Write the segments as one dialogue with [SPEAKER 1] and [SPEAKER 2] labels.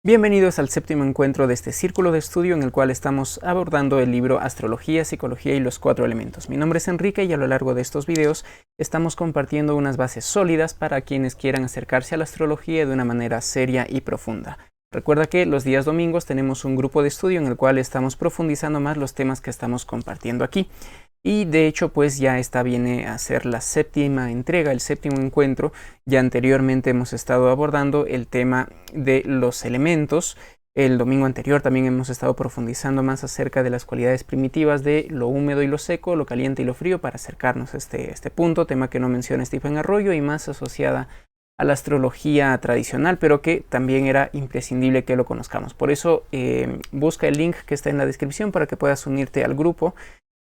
[SPEAKER 1] Bienvenidos al séptimo encuentro de este círculo de estudio en el cual estamos abordando el libro Astrología, Psicología y los cuatro elementos. Mi nombre es Enrique y a lo largo de estos videos estamos compartiendo unas bases sólidas para quienes quieran acercarse a la astrología de una manera seria y profunda. Recuerda que los días domingos tenemos un grupo de estudio en el cual estamos profundizando más los temas que estamos compartiendo aquí. Y de hecho pues ya esta viene a ser la séptima entrega, el séptimo encuentro. Ya anteriormente hemos estado abordando el tema de los elementos. El domingo anterior también hemos estado profundizando más acerca de las cualidades primitivas de lo húmedo y lo seco, lo caliente y lo frío, para acercarnos a este punto, tema que no menciona Stephen Arroyo y más asociada a la astrología tradicional, pero que también era imprescindible que lo conozcamos. Por eso busca el link que está en la descripción para que puedas unirte al grupo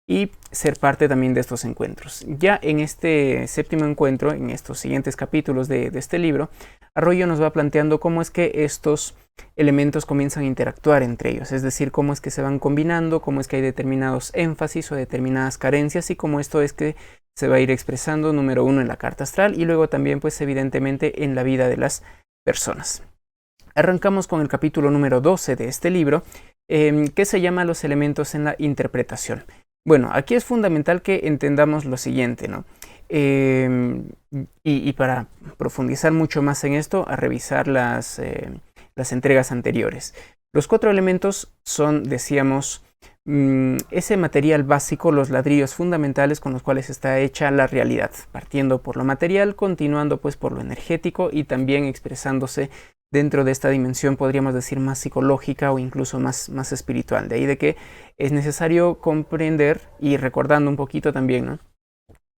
[SPEAKER 1] y ser parte también de estos encuentros. Ya en este séptimo encuentro, en estos siguientes capítulos de este libro, Arroyo nos va planteando cómo es que estos elementos comienzan a interactuar entre ellos, es decir, cómo es que se van combinando, cómo es que hay determinados énfasis o determinadas carencias y cómo esto es que se va a ir expresando, número uno, en la carta astral y luego también, pues evidentemente, en la vida de las personas. Arrancamos con el capítulo número 12 de este libro, que se llama Los elementos en la interpretación. Bueno, aquí es fundamental que entendamos lo siguiente, ¿no? Y para profundizar mucho más en esto, a revisar las entregas anteriores. Los cuatro elementos son, decíamos, ese material básico, los ladrillos fundamentales con los cuales está hecha la realidad, partiendo por lo material, continuando pues por lo energético y también expresándose dentro de esta dimensión, podríamos decir, más psicológica o incluso más espiritual. De ahí de que es necesario comprender y recordando un poquito también, ¿no?,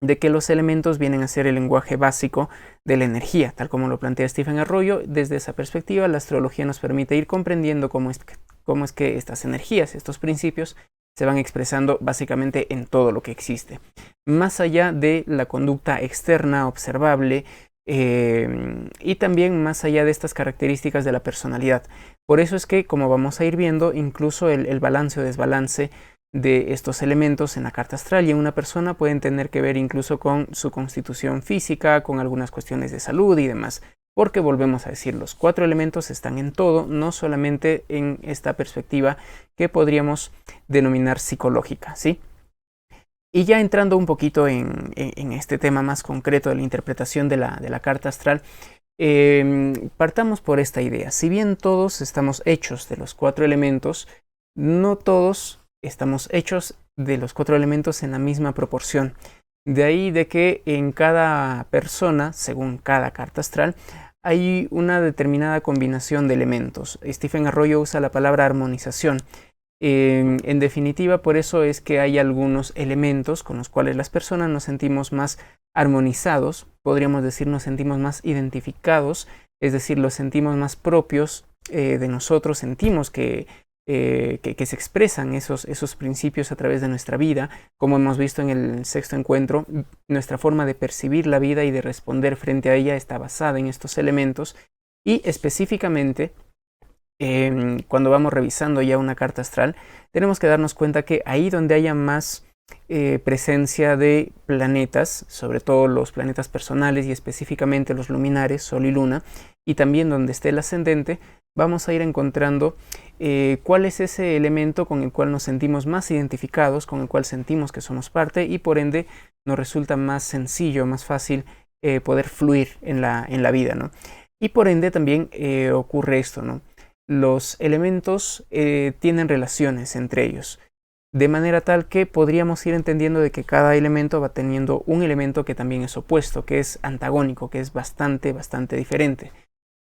[SPEAKER 1] de que los elementos vienen a ser el lenguaje básico de la energía, tal como lo plantea Stephen Arroyo. Desde esa perspectiva, la astrología nos permite ir comprendiendo cómo es que estas energías, estos principios, se van expresando básicamente en todo lo que existe. Más allá de la conducta externa observable, y también más allá de estas características de la personalidad. Por eso es que, como vamos a ir viendo, incluso el balance o desbalance de estos elementos en la carta astral y en una persona pueden tener que ver incluso con su constitución física, con algunas cuestiones de salud y demás. Porque volvemos a decir, los cuatro elementos están en todo, no solamente en esta perspectiva que podríamos denominar psicológica, ¿sí? Y ya entrando un poquito en este tema más concreto de la interpretación de la carta astral, partamos por esta idea. Si bien todos estamos hechos de los cuatro elementos, no todos estamos hechos de los cuatro elementos en la misma proporción. De ahí de que en cada persona, según cada carta astral, hay una determinada combinación de elementos. Stephen Arroyo usa la palabra armonización. En definitiva, por eso es que hay algunos elementos con los cuales las personas nos sentimos más armonizados, podríamos decir nos sentimos más identificados, es decir, los sentimos más propios de nosotros, sentimos que se expresan esos principios a través de nuestra vida, como hemos visto en el sexto encuentro. Nuestra forma de percibir la vida y de responder frente a ella está basada en estos elementos y específicamente cuando vamos revisando ya una carta astral, tenemos que darnos cuenta que ahí donde haya más presencia de planetas, sobre todo los planetas personales y específicamente los luminares, Sol y Luna, y también donde esté el ascendente, vamos a ir encontrando cuál es ese elemento con el cual nos sentimos más identificados, con el cual sentimos que somos parte y por ende nos resulta más sencillo, más fácil poder fluir en la vida, ¿no? Y por ende también ocurre esto, ¿no? Los elementos tienen relaciones entre ellos, de manera tal que podríamos ir entendiendo de que cada elemento va teniendo un elemento que también es opuesto, que es antagónico, que es bastante diferente.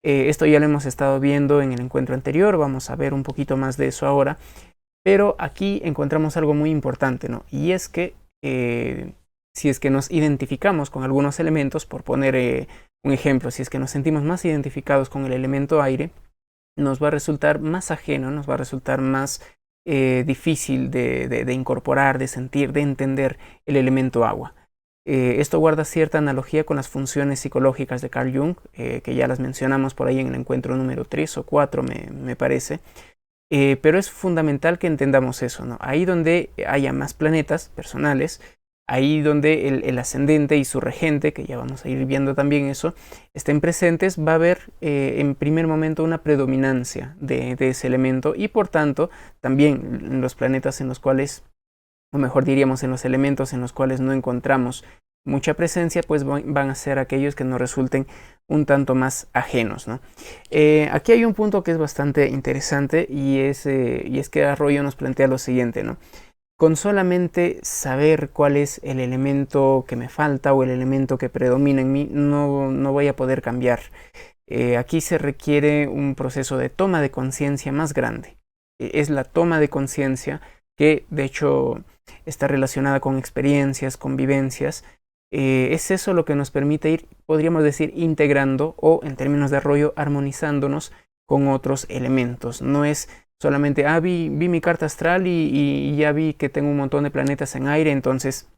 [SPEAKER 1] Esto ya lo hemos estado viendo en el encuentro anterior, vamos a ver un poquito más de eso ahora, pero aquí encontramos algo muy importante, ¿no? Y es que si es que nos identificamos con algunos elementos, por poner un ejemplo, si es que nos sentimos más identificados con el elemento aire, nos va a resultar más ajeno, nos va a resultar más difícil de incorporar, de sentir, de entender el elemento agua. Esto guarda cierta analogía con las funciones psicológicas de Carl Jung, que ya las mencionamos por ahí en el encuentro número 3 o 4, me parece. Pero es fundamental que entendamos eso, ¿no? Ahí donde haya más planetas personales, ahí donde el ascendente y su regente, que ya vamos a ir viendo también eso, estén presentes, va a haber en primer momento una predominancia de ese elemento, y por tanto también en los planetas en los cuales, o mejor diríamos en los elementos en los cuales no encontramos mucha presencia, pues van a ser aquellos que nos resulten un tanto más ajenos, ¿no? Aquí hay un punto que es bastante interesante, y es que Arroyo nos plantea lo siguiente, ¿no? Con solamente saber cuál es el elemento que me falta o el elemento que predomina en mí, no voy a poder cambiar. Aquí se requiere un proceso de toma de conciencia más grande. Es la toma de conciencia que de hecho está relacionada con experiencias, con vivencias. Es eso lo que nos permite ir, podríamos decir, integrando, o en términos de Arroyo, armonizándonos con otros elementos. No es solamente, vi mi carta astral y ya vi que tengo un montón de planetas en aire, entonces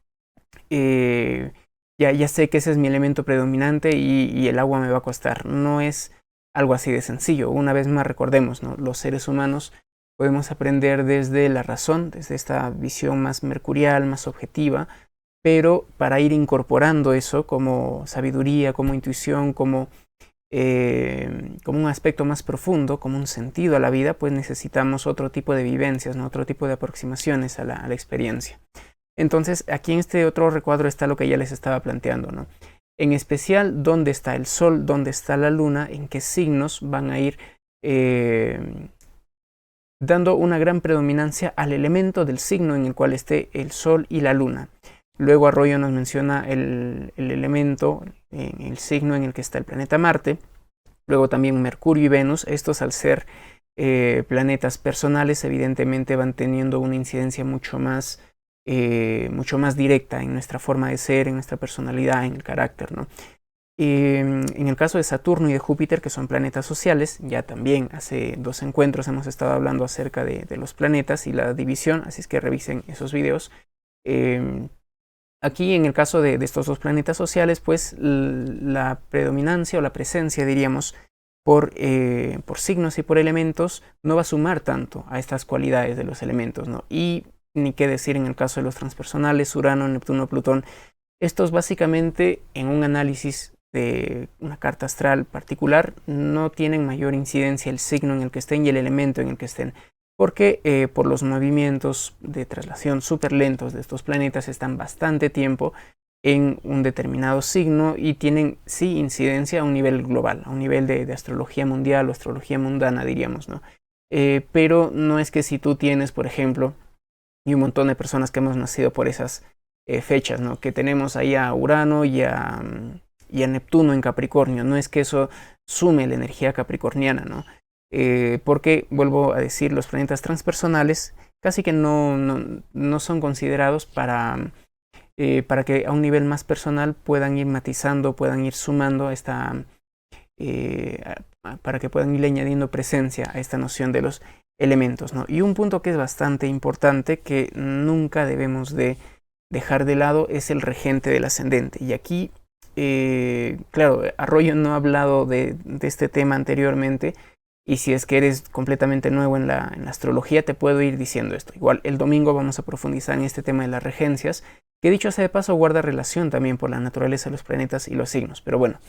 [SPEAKER 1] ya sé que ese es mi elemento predominante y el agua me va a costar. No es algo así de sencillo. Una vez más recordemos, ¿no? Los seres humanos podemos aprender desde la razón, desde esta visión más mercurial, más objetiva, pero para ir incorporando eso como sabiduría, como intuición, como un aspecto más profundo, como un sentido a la vida, pues necesitamos otro tipo de vivencias, ¿no? Otro tipo de aproximaciones a la experiencia. Entonces, aquí en este otro recuadro está lo que ya les estaba planteando, ¿no? En especial, dónde está el Sol, dónde está la Luna, en qué signos van a ir dando una gran predominancia al elemento del signo en el cual esté el Sol y la Luna. Luego Arroyo nos menciona el elemento, el signo en el que está el planeta Marte. Luego también Mercurio y Venus. Estos, al ser planetas personales, evidentemente van teniendo una incidencia mucho más directa en nuestra forma de ser, en nuestra personalidad, en el carácter, ¿no? En el caso de Saturno y de Júpiter, que son planetas sociales, ya también hace 2 encuentros hemos estado hablando acerca de los planetas y la división, así es que revisen esos videos. Aquí en el caso de estos 2 planetas sociales, pues la predominancia o la presencia, diríamos, por signos y por elementos, no va a sumar tanto a estas cualidades de los elementos, ¿no? Y ni qué decir en el caso de los transpersonales, Urano, Neptuno, Plutón. Estos básicamente, en un análisis de una carta astral particular, no tienen mayor incidencia el signo en el que estén y el elemento en el que estén, porque por los movimientos de traslación súper lentos de estos planetas están bastante tiempo en un determinado signo y tienen sí incidencia a un nivel global, a un nivel de astrología mundial o astrología mundana, diríamos, ¿no? Pero no es que si tú tienes, por ejemplo, y un montón de personas que hemos nacido por esas fechas, ¿no? Que tenemos ahí a Urano y a Neptuno en Capricornio, no es que eso sume la energía capricorniana, ¿no? Porque, vuelvo a decir, los planetas transpersonales casi que no son considerados para que a un nivel más personal puedan ir matizando, puedan ir sumando para que puedan ir añadiendo presencia a esta noción de los elementos, ¿no? Y un punto que es bastante importante, que nunca debemos de dejar de lado, es el regente del ascendente. Y aquí, claro, Arroyo no ha hablado de este tema anteriormente, y si es que eres completamente nuevo en la astrología, te puedo ir diciendo esto. Igual el domingo vamos a profundizar en este tema de las regencias, que dicho sea de paso guarda relación también por la naturaleza de los planetas y los signos. Pero bueno,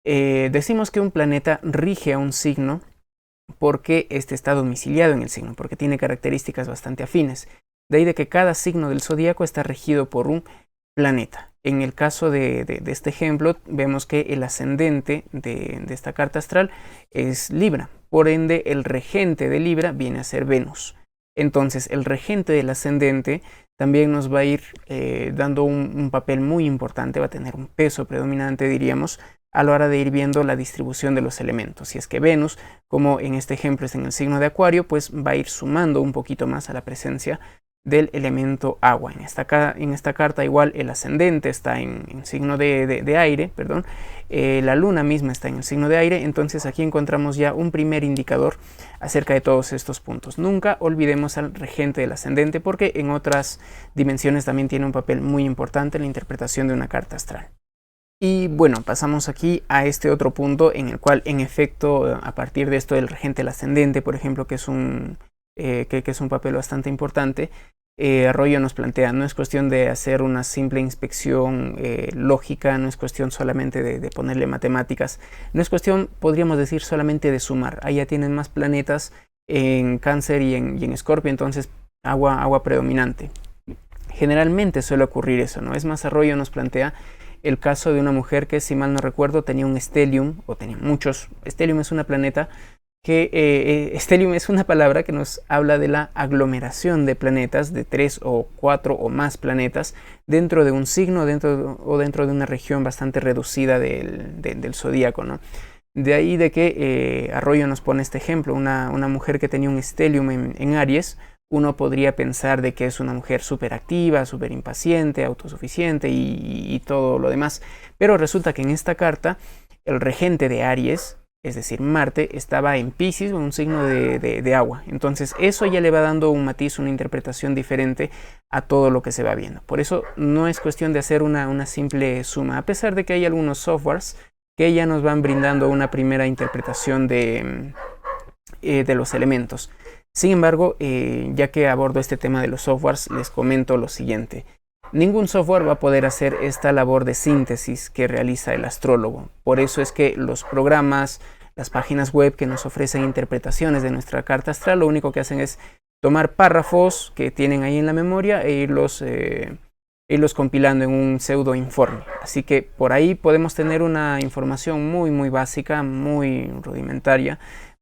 [SPEAKER 1] decimos que un planeta rige a un signo porque este está domiciliado en el signo, porque tiene características bastante afines. De ahí de que cada signo del zodíaco está regido por un planeta. En el caso de este ejemplo, vemos que el ascendente de esta carta astral es Libra. Por ende, el regente de Libra viene a ser Venus. Entonces, el regente del ascendente también nos va a ir dando un papel muy importante, va a tener un peso predominante, diríamos, a la hora de ir viendo la distribución de los elementos. Si es que Venus, como en este ejemplo es en el signo de Acuario, pues va a ir sumando un poquito más a la presencia del elemento agua. En esta carta igual el ascendente está en signo de aire, perdón. La luna misma está en el signo de aire, entonces aquí encontramos ya un primer indicador acerca de todos estos puntos. Nunca olvidemos al regente del ascendente, porque en otras dimensiones también tiene un papel muy importante en la interpretación de una carta astral. Y bueno, pasamos aquí a este otro punto en el cual, en efecto, a partir de esto del regente del ascendente, por ejemplo, que es un papel bastante importante, Arroyo nos plantea, no es cuestión de hacer una simple inspección lógica, no es cuestión solamente de ponerle matemáticas, no es cuestión, podríamos decir, solamente de sumar. Ahí ya tienen más planetas en Cáncer y en Escorpio, entonces agua predominante. Generalmente suele ocurrir eso, ¿no? Es más, Arroyo nos plantea el caso de una mujer que, si mal no recuerdo, tenía un stellium, o tenía muchos. Stellium es una planeta que, stellium es una palabra que nos habla de la aglomeración de planetas, de 3 o 4 o más planetas, dentro de un signo o dentro de una región bastante reducida del zodíaco, ¿no? De ahí de que Arroyo nos pone este ejemplo, una mujer que tenía un stellium en Aries. Uno podría pensar de que es una mujer súper activa, súper impaciente, autosuficiente y todo lo demás. Pero resulta que en esta carta el regente de Aries, es decir, Marte, estaba en Piscis, un signo de agua. Entonces eso ya le va dando un matiz, una interpretación diferente a todo lo que se va viendo. Por eso no es cuestión de hacer una simple suma, a pesar de que hay algunos softwares que ya nos van brindando una primera interpretación de los elementos. Sin embargo, ya que abordo este tema de los softwares, les comento lo siguiente. Ningún software va a poder hacer esta labor de síntesis que realiza el astrólogo. Por eso es que los programas, las páginas web que nos ofrecen interpretaciones de nuestra carta astral, lo único que hacen es tomar párrafos que tienen ahí en la memoria e irlos compilando en un pseudo informe. Así que por ahí podemos tener una información muy básica, muy rudimentaria,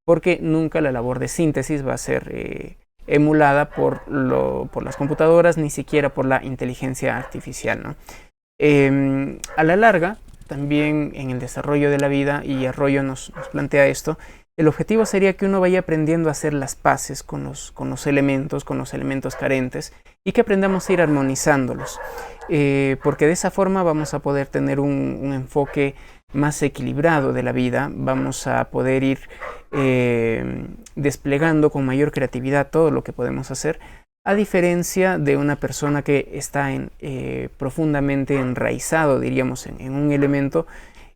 [SPEAKER 1] porque nunca la labor de síntesis va a ser emulada por las computadoras, ni siquiera por la inteligencia artificial, ¿no? A la larga, también en el desarrollo de la vida, y Arroyo nos plantea esto, el objetivo sería que uno vaya aprendiendo a hacer las paces con los elementos carentes, y que aprendamos a ir armonizándolos, porque de esa forma vamos a poder tener un enfoque más equilibrado de la vida, vamos a poder ir desplegando con mayor creatividad todo lo que podemos hacer, a diferencia de una persona que está profundamente enraizado, diríamos, en un elemento,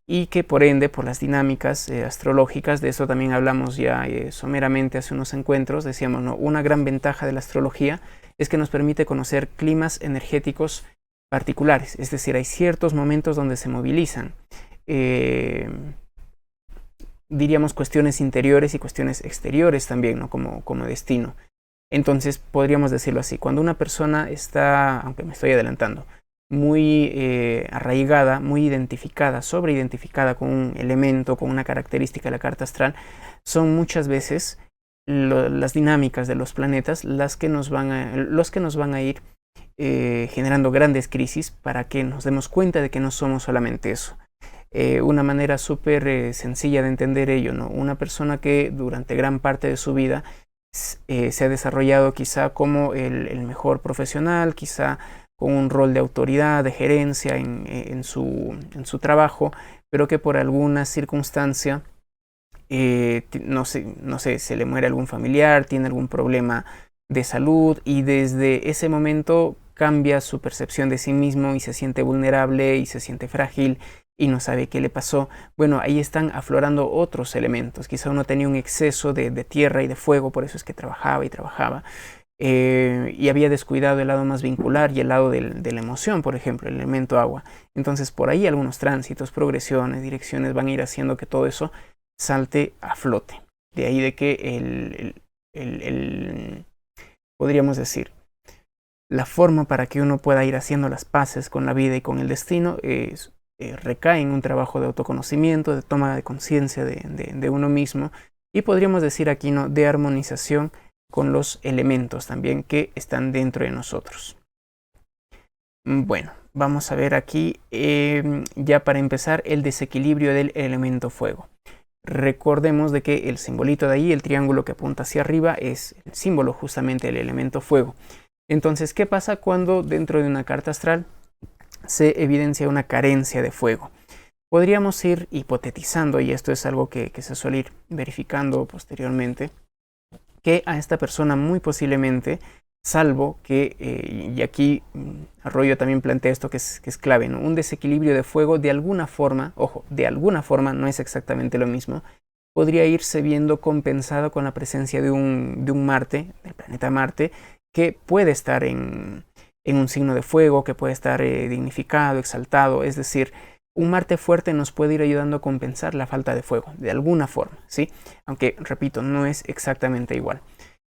[SPEAKER 1] y que por ende, por las dinámicas astrológicas, de eso también hablamos ya someramente hace unos encuentros, decíamos, ¿no? Una gran ventaja de la astrología es que nos permite conocer climas energéticos particulares, es decir, hay ciertos momentos donde se movilizan diríamos cuestiones interiores y cuestiones exteriores también, ¿no? como destino. Entonces podríamos decirlo así, cuando una persona está, aunque me estoy adelantando, muy arraigada, muy identificada, sobreidentificada con un elemento, con una característica de la carta astral, son muchas veces las dinámicas de los planetas los que nos van a ir generando grandes crisis para que nos demos cuenta de que no somos solamente eso. Una manera súper sencilla de entender ello, ¿no? Una persona que durante gran parte de su vida se ha desarrollado quizá como el mejor profesional, quizá con un rol de autoridad, de gerencia en su trabajo, pero que por alguna circunstancia, no sé, se le muere algún familiar, tiene algún problema de salud, y desde ese momento cambia su percepción de sí mismo y se siente vulnerable y se siente frágil y no sabe qué le pasó. Bueno, ahí están aflorando otros elementos. Quizá uno tenía un exceso de tierra y de fuego, por eso es que trabajaba y había descuidado el lado más vincular y el lado de la emoción, por ejemplo, el elemento agua. Entonces por ahí algunos tránsitos, progresiones, direcciones van a ir haciendo que todo eso salte a flote. De ahí de que podríamos decir, la forma para que uno pueda ir haciendo las paces con la vida y con el destino recae en un trabajo de autoconocimiento, de toma de conciencia de uno mismo, y podríamos decir aquí, ¿no?, de armonización con los elementos también que están dentro de nosotros. Bueno, vamos a ver aquí ya para empezar el desequilibrio del elemento fuego. Recordemos de que el simbolito de ahí, el triángulo que apunta hacia arriba, es el símbolo justamente del elemento fuego. Entonces, ¿qué pasa cuando dentro de una carta astral se evidencia una carencia de fuego? Podríamos ir hipotetizando, y esto es algo que se suele ir verificando posteriormente, que a esta persona muy posiblemente, salvo que, y aquí Arroyo también plantea esto que es clave, ¿no?, un desequilibrio de fuego de alguna forma, ojo, de alguna forma, no es exactamente lo mismo, podría irse viendo compensado con la presencia de un Marte, del planeta Marte, que puede estar en un signo de fuego, que puede estar dignificado, exaltado, es decir, un Marte fuerte nos puede ir ayudando a compensar la falta de fuego, de alguna forma, ¿sí? Aunque, repito, no es exactamente igual.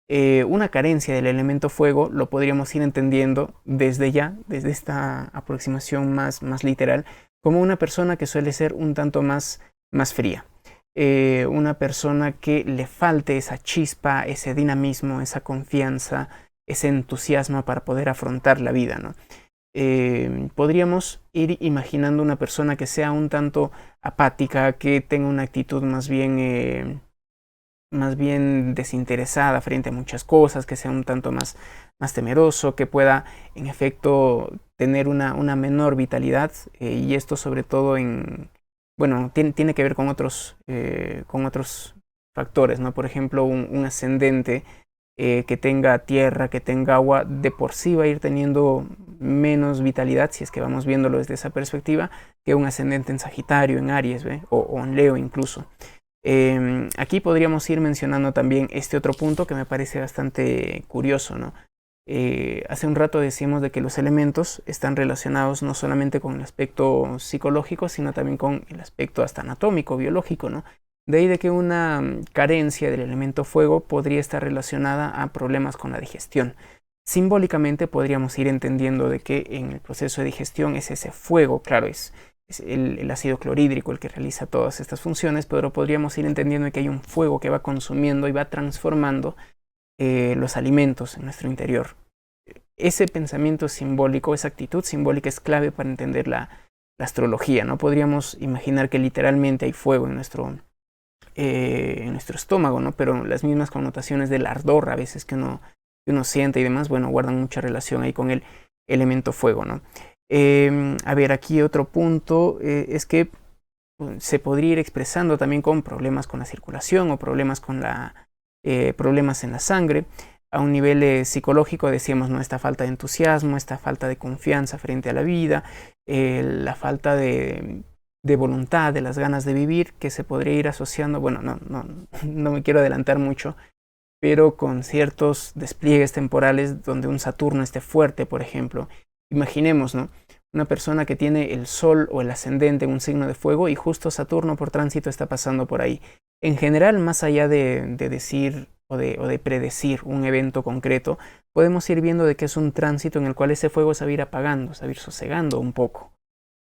[SPEAKER 1] Una carencia del elemento fuego lo podríamos ir entendiendo desde ya, desde esta aproximación más literal, como una persona que suele ser un tanto más fría. Una persona que le falte esa chispa, ese dinamismo, esa confianza, ese entusiasmo para poder afrontar la vida, ¿no? Podríamos ir imaginando una persona que sea un tanto apática, que tenga una actitud más bien desinteresada frente a muchas cosas, que sea un tanto más temeroso, que pueda en efecto tener una menor vitalidad, y esto sobre todo tiene que ver con otros factores, ¿no? Por ejemplo, un ascendente que tenga tierra, que tenga agua, de por sí va a ir teniendo menos vitalidad, si es que vamos viéndolo desde esa perspectiva, que un ascendente en Sagitario, en Aries, o en Leo incluso. Aquí podríamos ir mencionando también este otro punto que me parece bastante curioso, ¿no? Hace un rato decíamos de que los elementos están relacionados no solamente con el aspecto psicológico, sino también con el aspecto hasta anatómico, biológico, ¿no? De ahí de que una carencia del elemento fuego podría estar relacionada a problemas con la digestión. Simbólicamente podríamos ir entendiendo de que en el proceso de digestión es ese fuego, claro, es el ácido clorhídrico el que realiza todas estas funciones, pero podríamos ir entendiendo que hay un fuego que va consumiendo y va transformando los alimentos en nuestro interior. Ese pensamiento simbólico, esa actitud simbólica es clave para entender la astrología, ¿no? Podríamos imaginar que literalmente hay fuego en nuestro estómago, ¿no? Pero las mismas connotaciones del ardor a veces que uno siente y demás, bueno, guardan mucha relación ahí con el elemento fuego, ¿no? A ver, aquí otro punto es que se podría ir expresando también con problemas con la circulación o problemas problemas en la sangre. A un nivel psicológico decíamos, ¿no? Esta falta de entusiasmo, esta falta de confianza frente a la vida, la falta de voluntad, de las ganas de vivir, que se podría ir asociando, bueno, no me quiero adelantar mucho, pero con ciertos despliegues temporales donde un Saturno esté fuerte, por ejemplo. Imaginemos, ¿no? Una persona que tiene el Sol o el ascendente en un signo de fuego y justo Saturno por tránsito está pasando por ahí. En general, más allá de decir o de predecir un evento concreto, podemos ir viendo de que es un tránsito en el cual ese fuego se va a ir apagando, se va a ir sosegando un poco.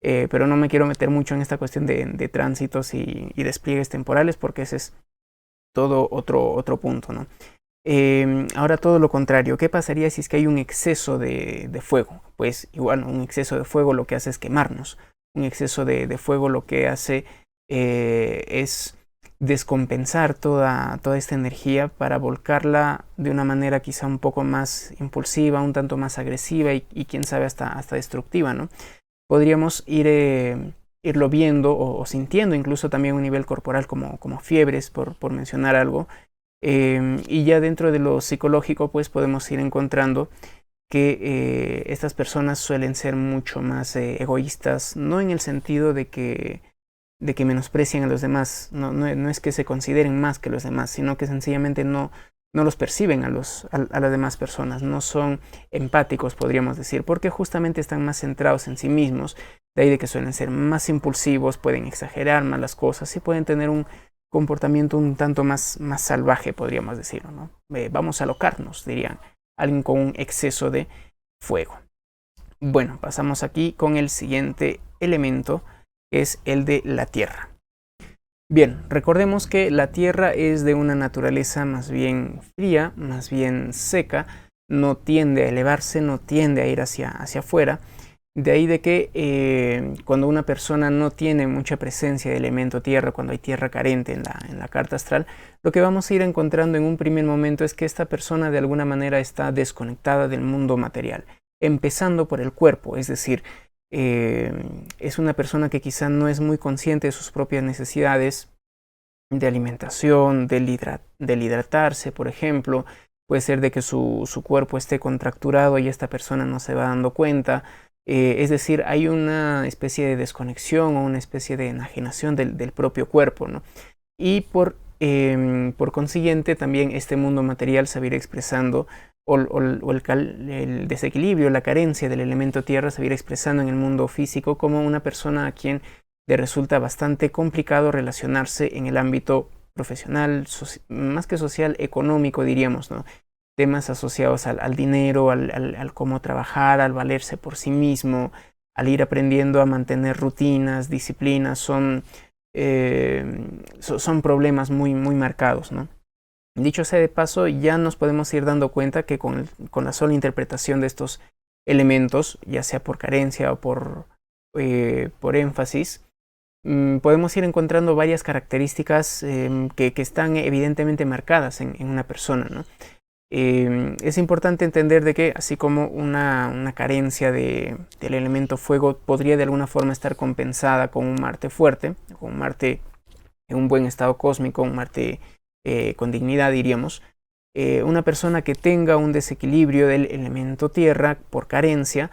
[SPEAKER 1] Pero no me quiero meter mucho en esta cuestión de tránsitos y despliegues temporales, porque ese es todo otro punto, ¿no? Ahora todo lo contrario, ¿qué pasaría si es que hay un exceso de fuego? Pues igual, un exceso de fuego lo que hace es quemarnos. Un exceso de fuego lo que hace es descompensar toda esta energía para volcarla de una manera quizá un poco más impulsiva, un tanto más agresiva y quién sabe hasta destructiva, ¿no? Podríamos irlo viendo o sintiendo incluso también a un nivel corporal como fiebres, por mencionar algo. Y ya dentro de lo psicológico pues podemos ir encontrando que estas personas suelen ser mucho más egoístas, no en el sentido de que menosprecian a los demás, no es que se consideren más que los demás, sino que sencillamente no los perciben a las demás personas, no son empáticos, podríamos decir, porque justamente están más centrados en sí mismos, de ahí de que suelen ser más impulsivos, pueden exagerar más las cosas y pueden tener un comportamiento un tanto más salvaje, podríamos decirlo, ¿no? Vamos a alocarnos, dirían, alguien con un exceso de fuego. Bueno, pasamos aquí con el siguiente elemento, que es el de la tierra. Bien, recordemos que la tierra es de una naturaleza más bien fría, más bien seca, no tiende a elevarse, no tiende a ir hacia afuera. De ahí de que cuando una persona no tiene mucha presencia de elemento tierra, cuando hay tierra carente en la carta astral, lo que vamos a ir encontrando en un primer momento es que esta persona de alguna manera está desconectada del mundo material, empezando por el cuerpo, es decir, es una persona que quizá no es muy consciente de sus propias necesidades de alimentación, del hidratarse, por ejemplo. Puede ser de que su cuerpo esté contracturado y esta persona no se va dando cuenta. Es decir, hay una especie de desconexión o una especie de enajenación del propio cuerpo, ¿no? Y por Por consiguiente, también este mundo material se va a ir expresando, el desequilibrio, la carencia del elemento tierra se va a ir expresando en el mundo físico como una persona a quien le resulta bastante complicado relacionarse en el ámbito profesional, más que social, económico, diríamos, ¿no? Temas asociados al dinero, al cómo trabajar, al valerse por sí mismo, al ir aprendiendo a mantener rutinas, disciplinas, son problemas muy marcados, ¿no? Dicho sea de paso, ya nos podemos ir dando cuenta que con la sola interpretación de estos elementos, ya sea por carencia o por énfasis, podemos ir encontrando varias características que están evidentemente marcadas en una persona, ¿no? Es importante entender de que así como una carencia del elemento fuego podría de alguna forma estar compensada con un Marte fuerte, con un Marte en un buen estado cósmico, un Marte con dignidad, diríamos, una persona que tenga un desequilibrio del elemento tierra por carencia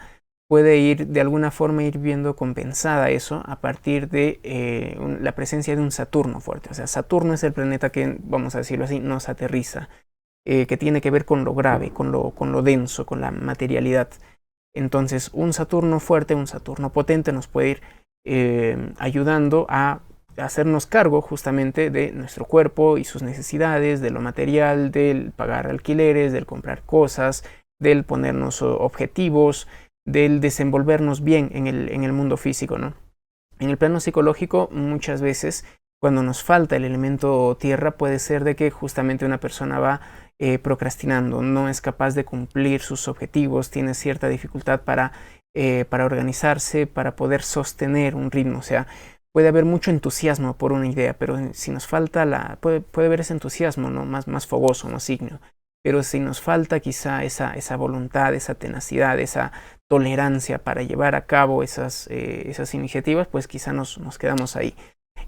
[SPEAKER 1] puede ir de alguna forma ir viendo compensada eso a partir de la presencia de un Saturno fuerte. O sea, Saturno es el planeta que, vamos a decirlo así, nos aterriza, que tiene que ver con lo grave, con lo denso, con la materialidad. Entonces, un Saturno fuerte, un Saturno potente nos puede ir ayudando a hacernos cargo justamente de nuestro cuerpo y sus necesidades, de lo material, del pagar alquileres, del comprar cosas, del ponernos objetivos, del desenvolvernos bien en el mundo físico, ¿no? En el plano psicológico, muchas veces, cuando nos falta el elemento tierra, puede ser de que justamente una persona va procrastinando, no es capaz de cumplir sus objetivos, tiene cierta dificultad para organizarse, para poder sostener un ritmo. O sea, puede haber mucho entusiasmo por una idea, pero si nos falta puede haber ese entusiasmo, ¿no? más fogoso, más ígneo. Pero si nos falta quizá esa voluntad, esa tenacidad, esa tolerancia para llevar a cabo esas iniciativas, pues quizá nos quedamos ahí.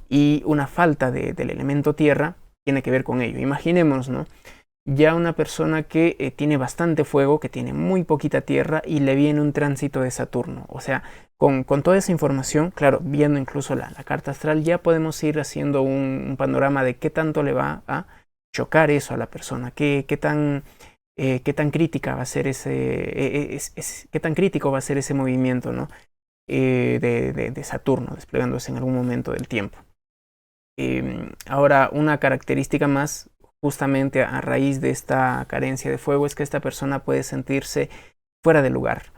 [SPEAKER 1] Y una falta del elemento tierra tiene que ver con ello. Imaginémonos, ¿no? Ya una persona que tiene bastante fuego, que tiene muy poquita tierra y le viene un tránsito de Saturno. O sea, con toda esa información, claro, viendo incluso la carta astral, ya podemos ir haciendo un panorama de qué tanto le va a chocar eso a la persona, qué tan crítica va a ser qué tan crítico va a ser ese movimiento, ¿no? De Saturno desplegándose en algún momento del tiempo. Ahora, una característica más, justamente a raíz de esta carencia de fuego, es que esta persona puede sentirse fuera de lugar,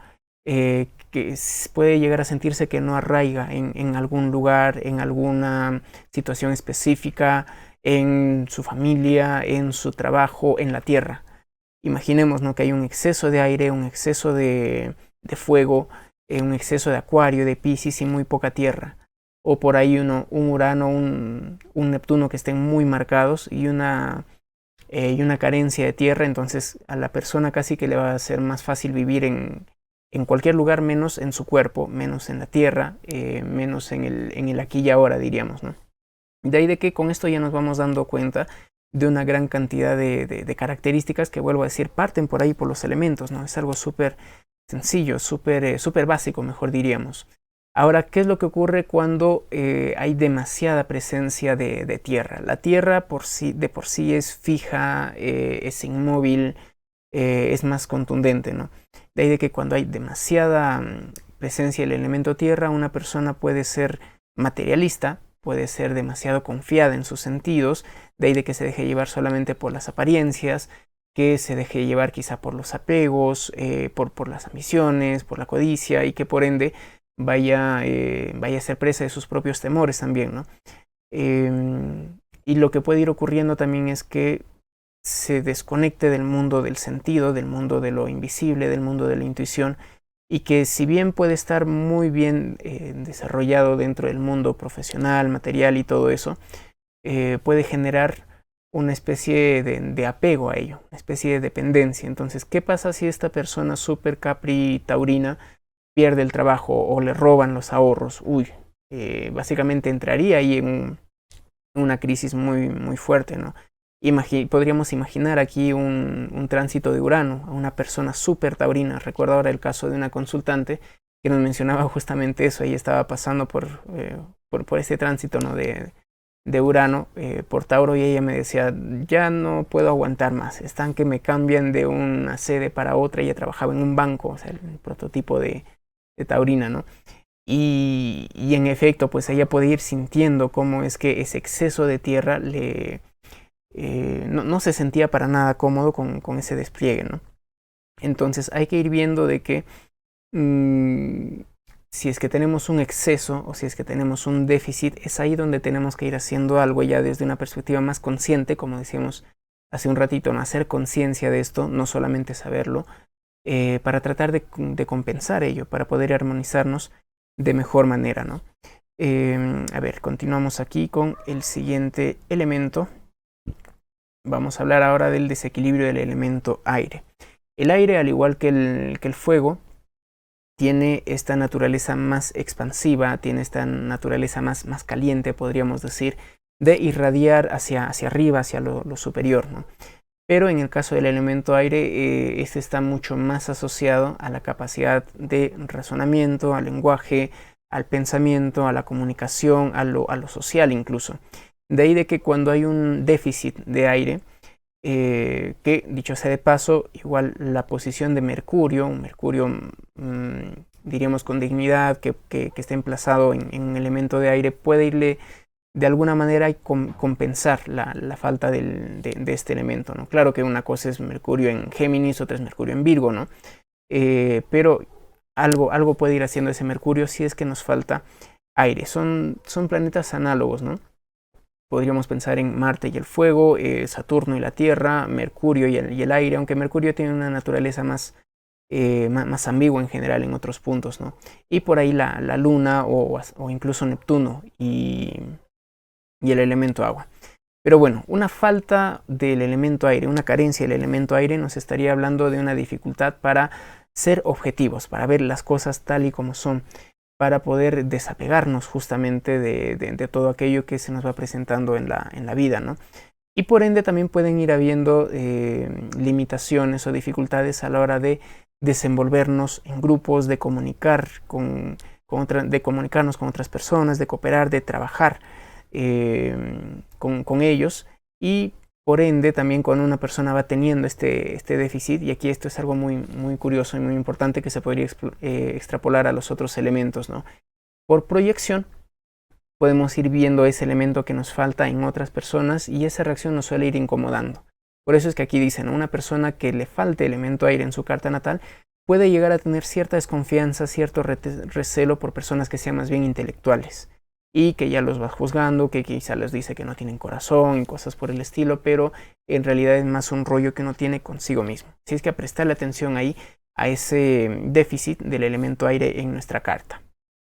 [SPEAKER 1] que puede llegar a sentirse que no arraiga en algún lugar, en alguna situación específica, en su familia, en su trabajo, en la tierra. Imaginemos, ¿no?, que hay un exceso de aire, un exceso de fuego, un exceso de Acuario, de Piscis y muy poca tierra. O por ahí un Urano, un Neptuno que estén muy marcados y una carencia de tierra. Entonces a la persona casi que le va a ser más fácil vivir en cualquier lugar menos en su cuerpo, menos en la tierra, menos en el aquí y ahora, diríamos, ¿no? De ahí de que con esto ya nos vamos dando cuenta de una gran cantidad de características que, vuelvo a decir, parten por ahí por los elementos, ¿no? Es algo súper sencillo, súper básico, mejor diríamos. Ahora, ¿qué es lo que ocurre cuando hay demasiada presencia de tierra? La tierra de por sí es fija, es inmóvil, es más contundente, ¿no? De ahí de que cuando hay demasiada presencia del elemento tierra, una persona puede ser materialista, puede ser demasiado confiada en sus sentidos, de ahí de que se deje llevar solamente por las apariencias, que se deje llevar quizá por los apegos, por las ambiciones, por la codicia, y que por ende vaya a ser presa de sus propios temores también, ¿no? Y lo que puede ir ocurriendo también es que se desconecte del mundo del sentido, del mundo de lo invisible, del mundo de la intuición, y que si bien puede estar muy bien desarrollado dentro del mundo profesional, material y todo eso, puede generar una especie de apego a ello, una especie de dependencia. Entonces, ¿qué pasa si esta persona súper capri taurina pierde el trabajo o le roban los ahorros? Básicamente entraría ahí en una crisis muy fuerte, ¿no? Podríamos imaginar aquí un tránsito de Urano a una persona súper taurina. Recuerdo ahora el caso de una consultante que nos mencionaba justamente eso. Ella estaba pasando por este tránsito, ¿no?, de de Urano por Tauro, y ella me decía, ya no puedo aguantar más, están que me cambian de una sede para otra. Ella trabajaba en un banco, o sea, el prototipo de taurina, ¿no? Y en efecto, pues ella puede ir sintiendo cómo es que ese exceso de tierra no se sentía para nada cómodo con ese despliegue, ¿no? Entonces hay que ir viendo de que si es que tenemos un exceso o si es que tenemos un déficit, es ahí donde tenemos que ir haciendo algo ya desde una perspectiva más consciente, como decíamos hace un ratito, ¿no? Hacer conciencia de esto, no solamente saberlo, para tratar de compensar ello, para poder armonizarnos de mejor manera, ¿no? A ver, continuamos aquí con el siguiente elemento. Vamos a hablar ahora del desequilibrio del elemento aire. El aire, al igual que el fuego, tiene esta naturaleza más expansiva, tiene esta naturaleza más caliente, podríamos decir, de irradiar hacia arriba, hacia lo superior, ¿no? Pero en el caso del elemento aire, este está mucho más asociado a la capacidad de razonamiento, al lenguaje, al pensamiento, a la comunicación, a lo social incluso. De ahí de que cuando hay un déficit de aire, que dicho sea de paso, igual la posición de Mercurio, un Mercurio diríamos con dignidad, que está emplazado en un elemento de aire, puede irle de alguna manera compensar la falta de este elemento, ¿no? Claro que una cosa es Mercurio en Géminis, otra es Mercurio en Virgo, ¿no? Pero algo puede ir haciendo ese Mercurio si es que nos falta aire. Son planetas análogos, ¿no? Podríamos pensar en Marte y el fuego, Saturno y la Tierra, Mercurio y el aire, aunque Mercurio tiene una naturaleza más ambigua en general en otros puntos, ¿no? Y por ahí la Luna o incluso Neptuno y el elemento agua. Pero bueno, una falta del elemento aire, una carencia del elemento aire nos estaría hablando de una dificultad para ser objetivos, para ver las cosas tal y como son, para poder desapegarnos justamente de todo aquello que se nos va presentando en la vida, ¿no? Y por ende también pueden ir habiendo limitaciones o dificultades a la hora de desenvolvernos en grupos, de de comunicarnos con otras personas, de cooperar, de trabajar con ellos, y por ende también cuando una persona va teniendo este déficit, y aquí esto es algo muy curioso y muy importante que se podría extrapolar a los otros elementos, ¿no? Por proyección podemos ir viendo ese elemento que nos falta en otras personas y esa reacción nos suele ir incomodando. Por eso es que aquí dicen, ¿no? Una persona que le falte elemento aire en su carta natal puede llegar a tener cierta desconfianza, cierto recelo por personas que sean más bien intelectuales y que ya los va juzgando, que quizá les dice que no tienen corazón y cosas por el estilo, pero en realidad es más un rollo que no tiene consigo mismo. Así es que a prestarle atención ahí a ese déficit del elemento aire en nuestra carta.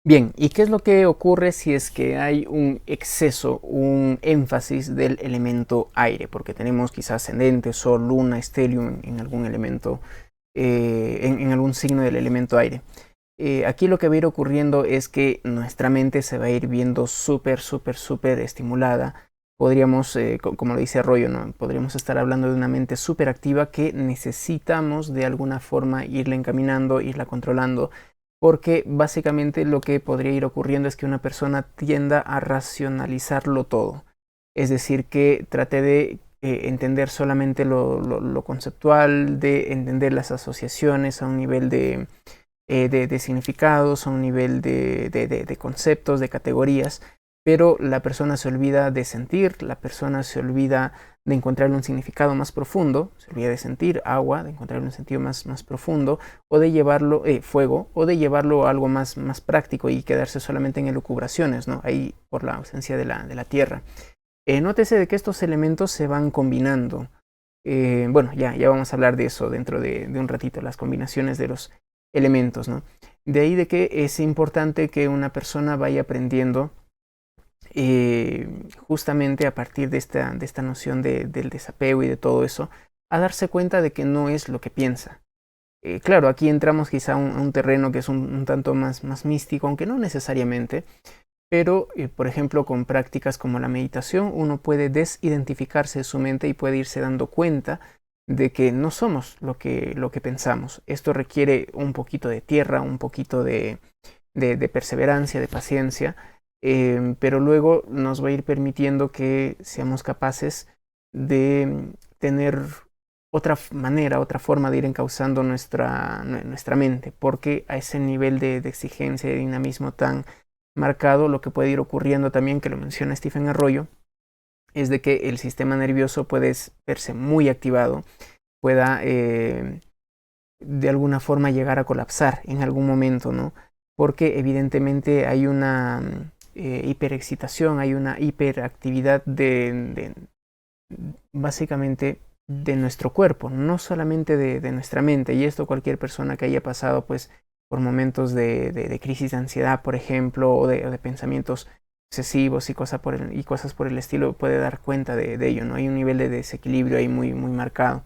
[SPEAKER 1] Bien, ¿y qué es lo que ocurre si es que hay un exceso, un énfasis del elemento aire? Porque tenemos quizás ascendente, sol, luna, estelium en algún elemento, en algún signo del elemento aire. Aquí lo que va a ir ocurriendo es que nuestra mente se va a ir viendo súper estimulada. Podríamos, como lo dice Arroyo, ¿no? Podríamos estar hablando de una mente súper activa que necesitamos de alguna forma irla encaminando, irla controlando, porque básicamente lo que podría ir ocurriendo es que una persona tienda a racionalizarlo todo. Es decir, que trate de entender solamente lo conceptual, de entender las asociaciones a un nivel de significados, a un nivel de conceptos, de categorías, pero la persona se olvida de sentir, la persona se olvida de encontrarle un significado más profundo, se olvida de sentir agua, de encontrarle un sentido más profundo, o de llevarlo, fuego, o de llevarlo a algo más práctico y quedarse solamente en elucubraciones, ¿no? Ahí por la ausencia de la tierra. Nótese de que estos elementos se van combinando. Bueno, ya vamos a hablar de eso dentro de un ratito, las combinaciones de los elementos, ¿no? De ahí de que es importante que una persona vaya aprendiendo justamente a partir de esta noción del desapego y de todo eso, a darse cuenta de que no es lo que piensa. Claro, aquí entramos quizá a un terreno que es un tanto más místico, aunque no necesariamente, pero por ejemplo con prácticas como la meditación uno puede desidentificarse de su mente y puede irse dando cuenta de que no somos lo que pensamos. Esto requiere un poquito de tierra, un poquito de perseverancia, de paciencia, pero luego nos va a ir permitiendo que seamos capaces de tener otra manera, otra forma de ir encauzando nuestra mente, porque a ese nivel de exigencia y de dinamismo tan marcado, lo que puede ir ocurriendo también, que lo menciona Stephen Arroyo, es de que el sistema nervioso puede verse muy activado, pueda de alguna forma llegar a colapsar en algún momento, ¿no? Porque evidentemente hay una hiperexcitación, hay una hiperactividad básicamente de nuestro cuerpo, no solamente de nuestra mente. Y esto cualquier persona que haya pasado pues por momentos de crisis de ansiedad, por ejemplo, o de pensamientos excesivos y cosas por el estilo, puede dar cuenta de ello, ¿no? Hay un nivel de desequilibrio ahí muy, muy marcado.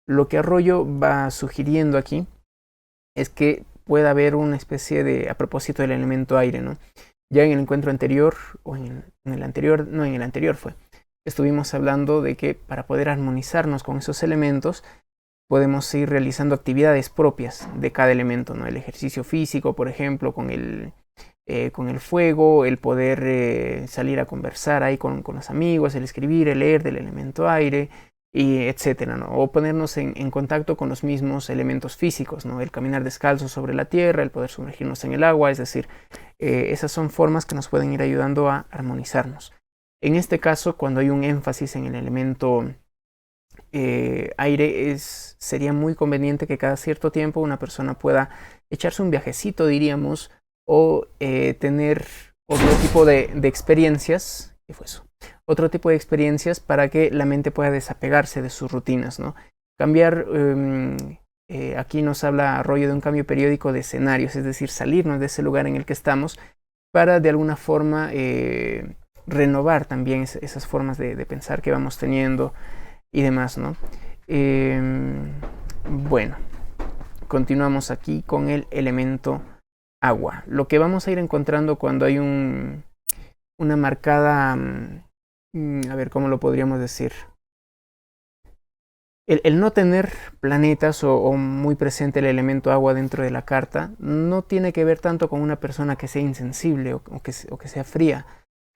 [SPEAKER 1] Lo que Arroyo va sugiriendo aquí es que pueda haber una especie de, a propósito del elemento aire, ¿no? Ya en el encuentro anterior, o en el anterior, no, en el anterior fue, estuvimos hablando de que para poder armonizarnos con esos elementos, podemos ir realizando actividades propias de cada elemento, ¿no? El ejercicio físico, por ejemplo, con el fuego, el poder salir a conversar ahí con los amigos, el escribir, el leer del elemento aire, y etcétera, ¿no? O ponernos en contacto con los mismos elementos físicos, ¿no? El caminar descalzo sobre la tierra, el poder sumergirnos en el agua, es decir, esas son formas que nos pueden ir ayudando a armonizarnos. En este caso, cuando hay un énfasis en el elemento aire, sería muy conveniente que cada cierto tiempo una persona pueda echarse un viajecito, diríamos, o tener otro tipo de experiencias. ¿Qué fue eso? Otro tipo de experiencias para que la mente pueda desapegarse de sus rutinas, ¿no? Cambiar, aquí nos habla Arroyo de un cambio periódico de escenarios, es decir, salirnos de ese lugar en el que estamos para de alguna forma renovar también esas formas de pensar que vamos teniendo y demás, ¿no? Bueno, continuamos aquí con el elemento agua. Lo que vamos a ir encontrando cuando hay una marcada, a ver, ¿cómo lo podríamos decir? El no tener planetas o muy presente el elemento agua dentro de la carta no tiene que ver tanto con una persona que sea insensible o que sea fría,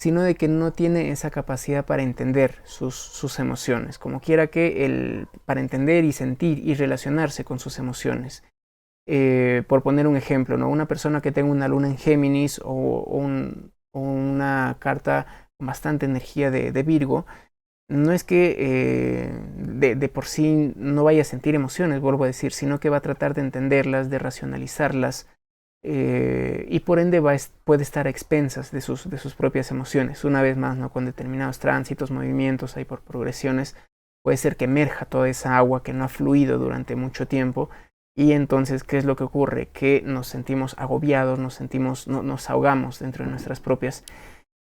[SPEAKER 1] sino de que no tiene esa capacidad para entender sus emociones, como quiera que para entender y sentir y relacionarse con sus emociones. Por poner un ejemplo, ¿no? Una persona que tenga una luna en Géminis o una carta con bastante energía de Virgo, no es que de por sí no vaya a sentir emociones, vuelvo a decir, sino que va a tratar de entenderlas, de racionalizarlas, y por ende puede estar a expensas de sus propias emociones. Una vez más, ¿no? Con determinados tránsitos, movimientos, ahí por progresiones, puede ser que emerja toda esa agua que no ha fluido durante mucho tiempo. Y entonces, ¿qué es lo que ocurre? Que nos sentimos agobiados, nos ahogamos dentro de nuestras propias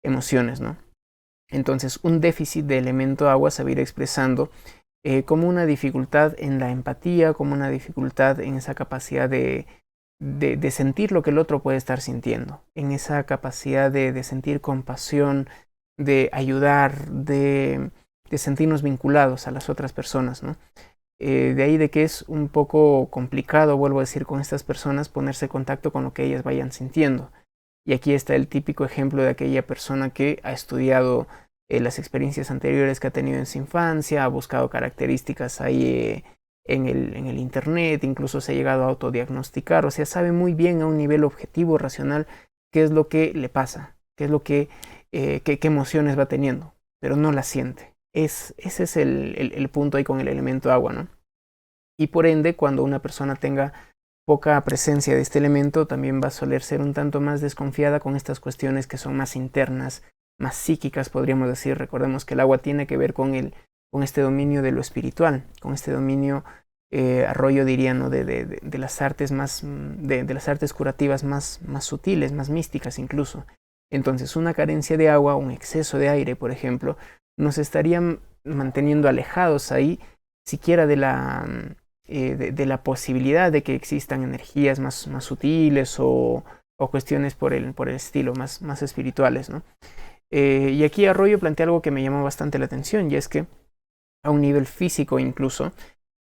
[SPEAKER 1] emociones, ¿no? Entonces, un déficit de elemento agua se va a ir expresando como una dificultad en la empatía, como una dificultad en esa capacidad de sentir lo que el otro puede estar sintiendo, en esa capacidad de sentir compasión, de ayudar, de sentirnos vinculados a las otras personas, ¿no? De ahí de que es un poco complicado, vuelvo a decir, con estas personas ponerse en contacto con lo que ellas vayan sintiendo. Y aquí está el típico ejemplo de aquella persona que ha estudiado las experiencias anteriores que ha tenido en su infancia, ha buscado características ahí en el internet, incluso se ha llegado a autodiagnosticar, o sea, sabe muy bien a un nivel objetivo, racional, qué es lo que le pasa, qué es lo qué emociones va teniendo, pero no las siente. Ese es el punto ahí con el elemento agua, ¿no? Y por ende, cuando una persona tenga poca presencia de este elemento, también va a soler ser un tanto más desconfiada con estas cuestiones que son más internas, más psíquicas, podríamos decir. Recordemos que el agua tiene que ver con este dominio de lo espiritual, con este dominio, Arroyo diría, ¿no? de las artes de las artes curativas más sutiles, más místicas incluso. Entonces, una carencia de agua, un exceso de aire, por ejemplo, nos estarían manteniendo alejados ahí, siquiera de la posibilidad de que existan energías más sutiles o cuestiones por el estilo, más espirituales, ¿no? Y aquí Arroyo plantea algo que me llamó bastante la atención, y es que a un nivel físico incluso,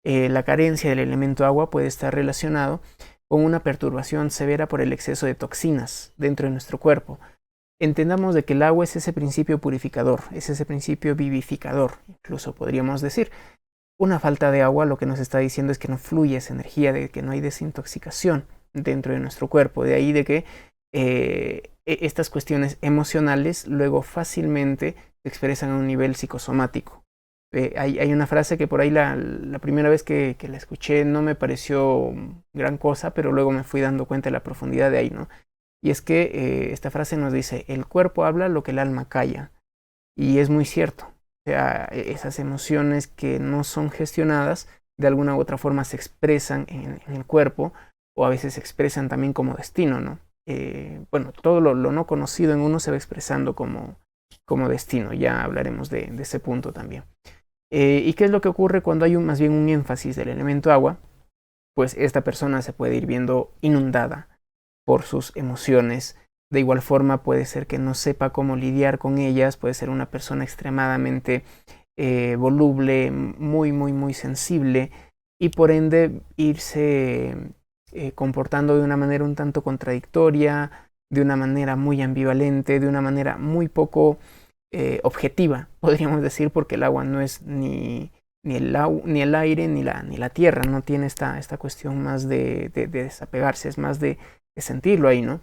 [SPEAKER 1] la carencia del elemento agua puede estar relacionado con una perturbación severa por el exceso de toxinas dentro de nuestro cuerpo. entendamos de que el agua es ese principio purificador, es ese principio vivificador, incluso podríamos decir. Una falta de agua lo que nos está diciendo es que no fluye esa energía, de que no hay desintoxicación dentro de nuestro cuerpo. De ahí de que estas cuestiones emocionales luego fácilmente se expresan a un nivel psicosomático. Hay una frase que por ahí la primera vez que la escuché no me pareció gran cosa, pero luego me fui dando cuenta de la profundidad de ahí, ¿no? Y es que esta frase nos dice, el cuerpo habla lo que el alma calla. Y es muy cierto. O sea, esas emociones que no son gestionadas, de alguna u otra forma se expresan en el cuerpo, o a veces se expresan también como destino, ¿no? Bueno, todo lo no conocido en uno se va expresando como destino. Ya hablaremos de ese punto también. ¿Y qué es lo que ocurre cuando hay más bien un énfasis del elemento agua? Pues esta persona se puede ir viendo inundada por sus emociones. De igual forma puede ser que no sepa cómo lidiar con ellas, puede ser una persona extremadamente voluble, muy sensible, y por ende irse comportando de una manera un tanto contradictoria, de una manera muy ambivalente, de una manera muy poco objetiva, podríamos decir, porque el agua no es ni el aire ni la tierra, no tiene esta cuestión más de desapegarse, es más de sentirlo ahí, ¿no?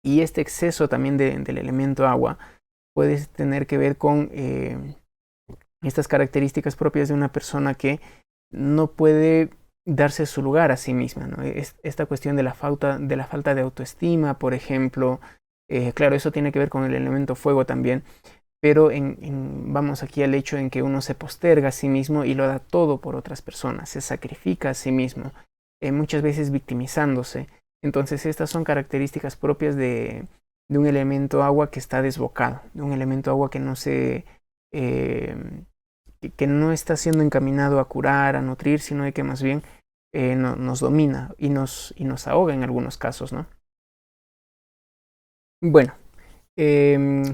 [SPEAKER 1] Y este exceso también del elemento agua puede tener que ver con estas características propias de una persona que no puede darse su lugar a sí misma, ¿no? Esta cuestión de la falta de autoestima, por ejemplo, claro, eso tiene que ver con el elemento fuego también, pero vamos aquí al hecho en que uno se posterga a sí mismo y lo da todo por otras personas, se sacrifica a sí mismo, muchas veces victimizándose. Entonces estas son características propias de un elemento agua que está desbocado, de un elemento agua que no que no está siendo encaminado a curar, a nutrir, sino de que más bien nos domina y nos ahoga en algunos casos, ¿no? Bueno,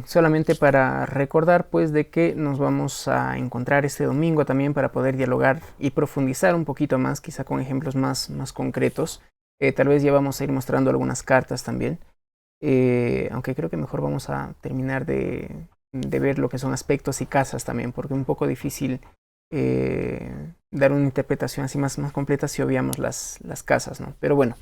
[SPEAKER 1] solamente para recordar pues de que nos vamos a encontrar este domingo también para poder dialogar y profundizar un poquito más, quizá con ejemplos más concretos. Tal vez ya vamos a ir mostrando algunas cartas también, aunque creo que mejor vamos a terminar de ver lo que son aspectos y casas también, porque es un poco difícil dar una interpretación así más completa si obviamos las casas, ¿no? Pero bueno,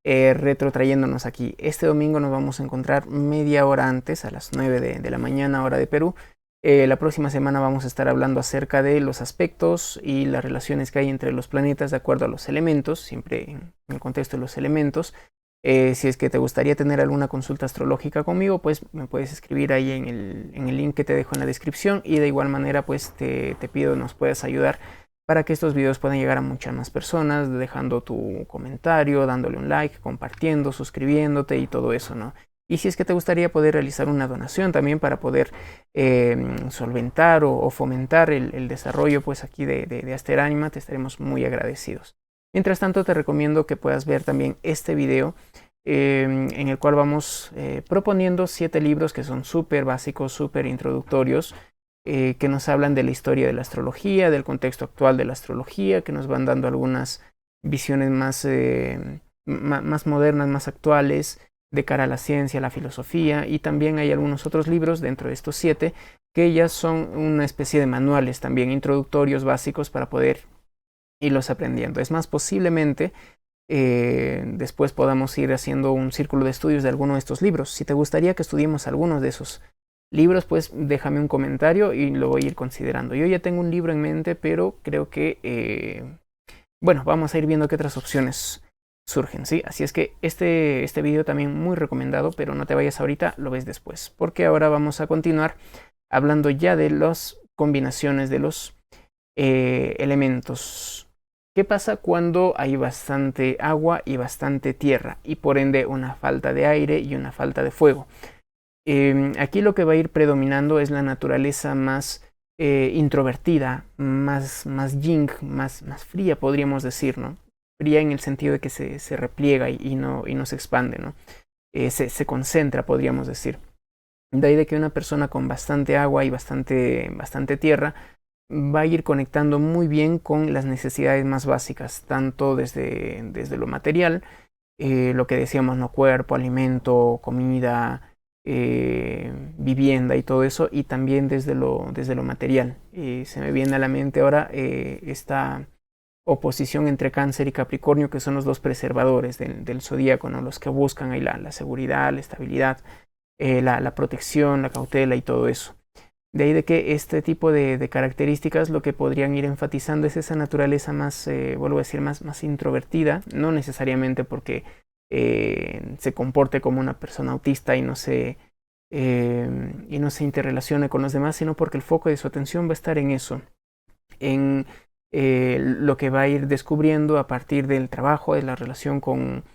[SPEAKER 1] retrotrayéndonos aquí, este domingo nos vamos a encontrar media hora antes, a las 9 de la mañana, hora de Perú. La próxima semana vamos a estar hablando acerca de los aspectos y las relaciones que hay entre los planetas de acuerdo a los elementos, siempre en el contexto de los elementos. Si es que te gustaría tener alguna consulta astrológica conmigo, pues me puedes escribir ahí en el link que te dejo en la descripción, y de igual manera pues te pido nos puedas ayudar para que estos videos puedan llegar a muchas más personas, dejando tu comentario, dándole un like, compartiendo, suscribiéndote y todo eso, ¿no? Y si es que te gustaría poder realizar una donación también para poder solventar o fomentar el desarrollo pues aquí de Aster Anima, te estaremos muy agradecidos. Mientras tanto te recomiendo que puedas ver también este video en el cual vamos proponiendo 7 libros que son súper básicos, súper introductorios, que nos hablan de la historia de la astrología, del contexto actual de la astrología, que nos van dando algunas visiones más modernas, más actuales, de cara a la ciencia, a la filosofía, y también hay algunos otros libros dentro de estos 7 que ya son una especie de manuales también introductorios básicos para poder irlos aprendiendo. Es más, posiblemente después podamos ir haciendo un círculo de estudios de alguno de estos libros. Si te gustaría que estudiemos algunos de esos libros, pues déjame un comentario y lo voy a ir considerando. Yo ya tengo un libro en mente, pero creo que bueno, vamos a ir viendo qué otras opciones surgen, ¿sí? Así es que este video también muy recomendado, pero no te vayas ahorita, lo ves después, porque ahora vamos a continuar hablando ya de las combinaciones de los elementos. ¿Qué pasa cuando hay bastante agua y bastante tierra y por ende una falta de aire y una falta de fuego? Aquí lo que va a ir predominando es la naturaleza más introvertida, más yin, más fría, podríamos decir, ¿no? Fría en el sentido de que se repliega y no se expande, ¿no? Se concentra, podríamos decir. De ahí de que una persona con bastante agua y bastante tierra va a ir conectando muy bien con las necesidades más básicas, tanto desde lo material, lo que decíamos, ¿no? Cuerpo, alimento, comida, vivienda y todo eso, y también desde lo material. Se me viene a la mente ahora esta oposición entre Cáncer y Capricornio, que son los dos preservadores del zodíaco, ¿no? Los que buscan ahí la seguridad, la estabilidad, la protección, la cautela y todo eso. De ahí de que este tipo de características lo que podrían ir enfatizando es esa naturaleza más, vuelvo a decir, más introvertida, no necesariamente porque se comporte como una persona autista y no se interrelacione con los demás, sino porque el foco de su atención va a estar en eso, en lo que va a ir descubriendo a partir del trabajo, de la relación con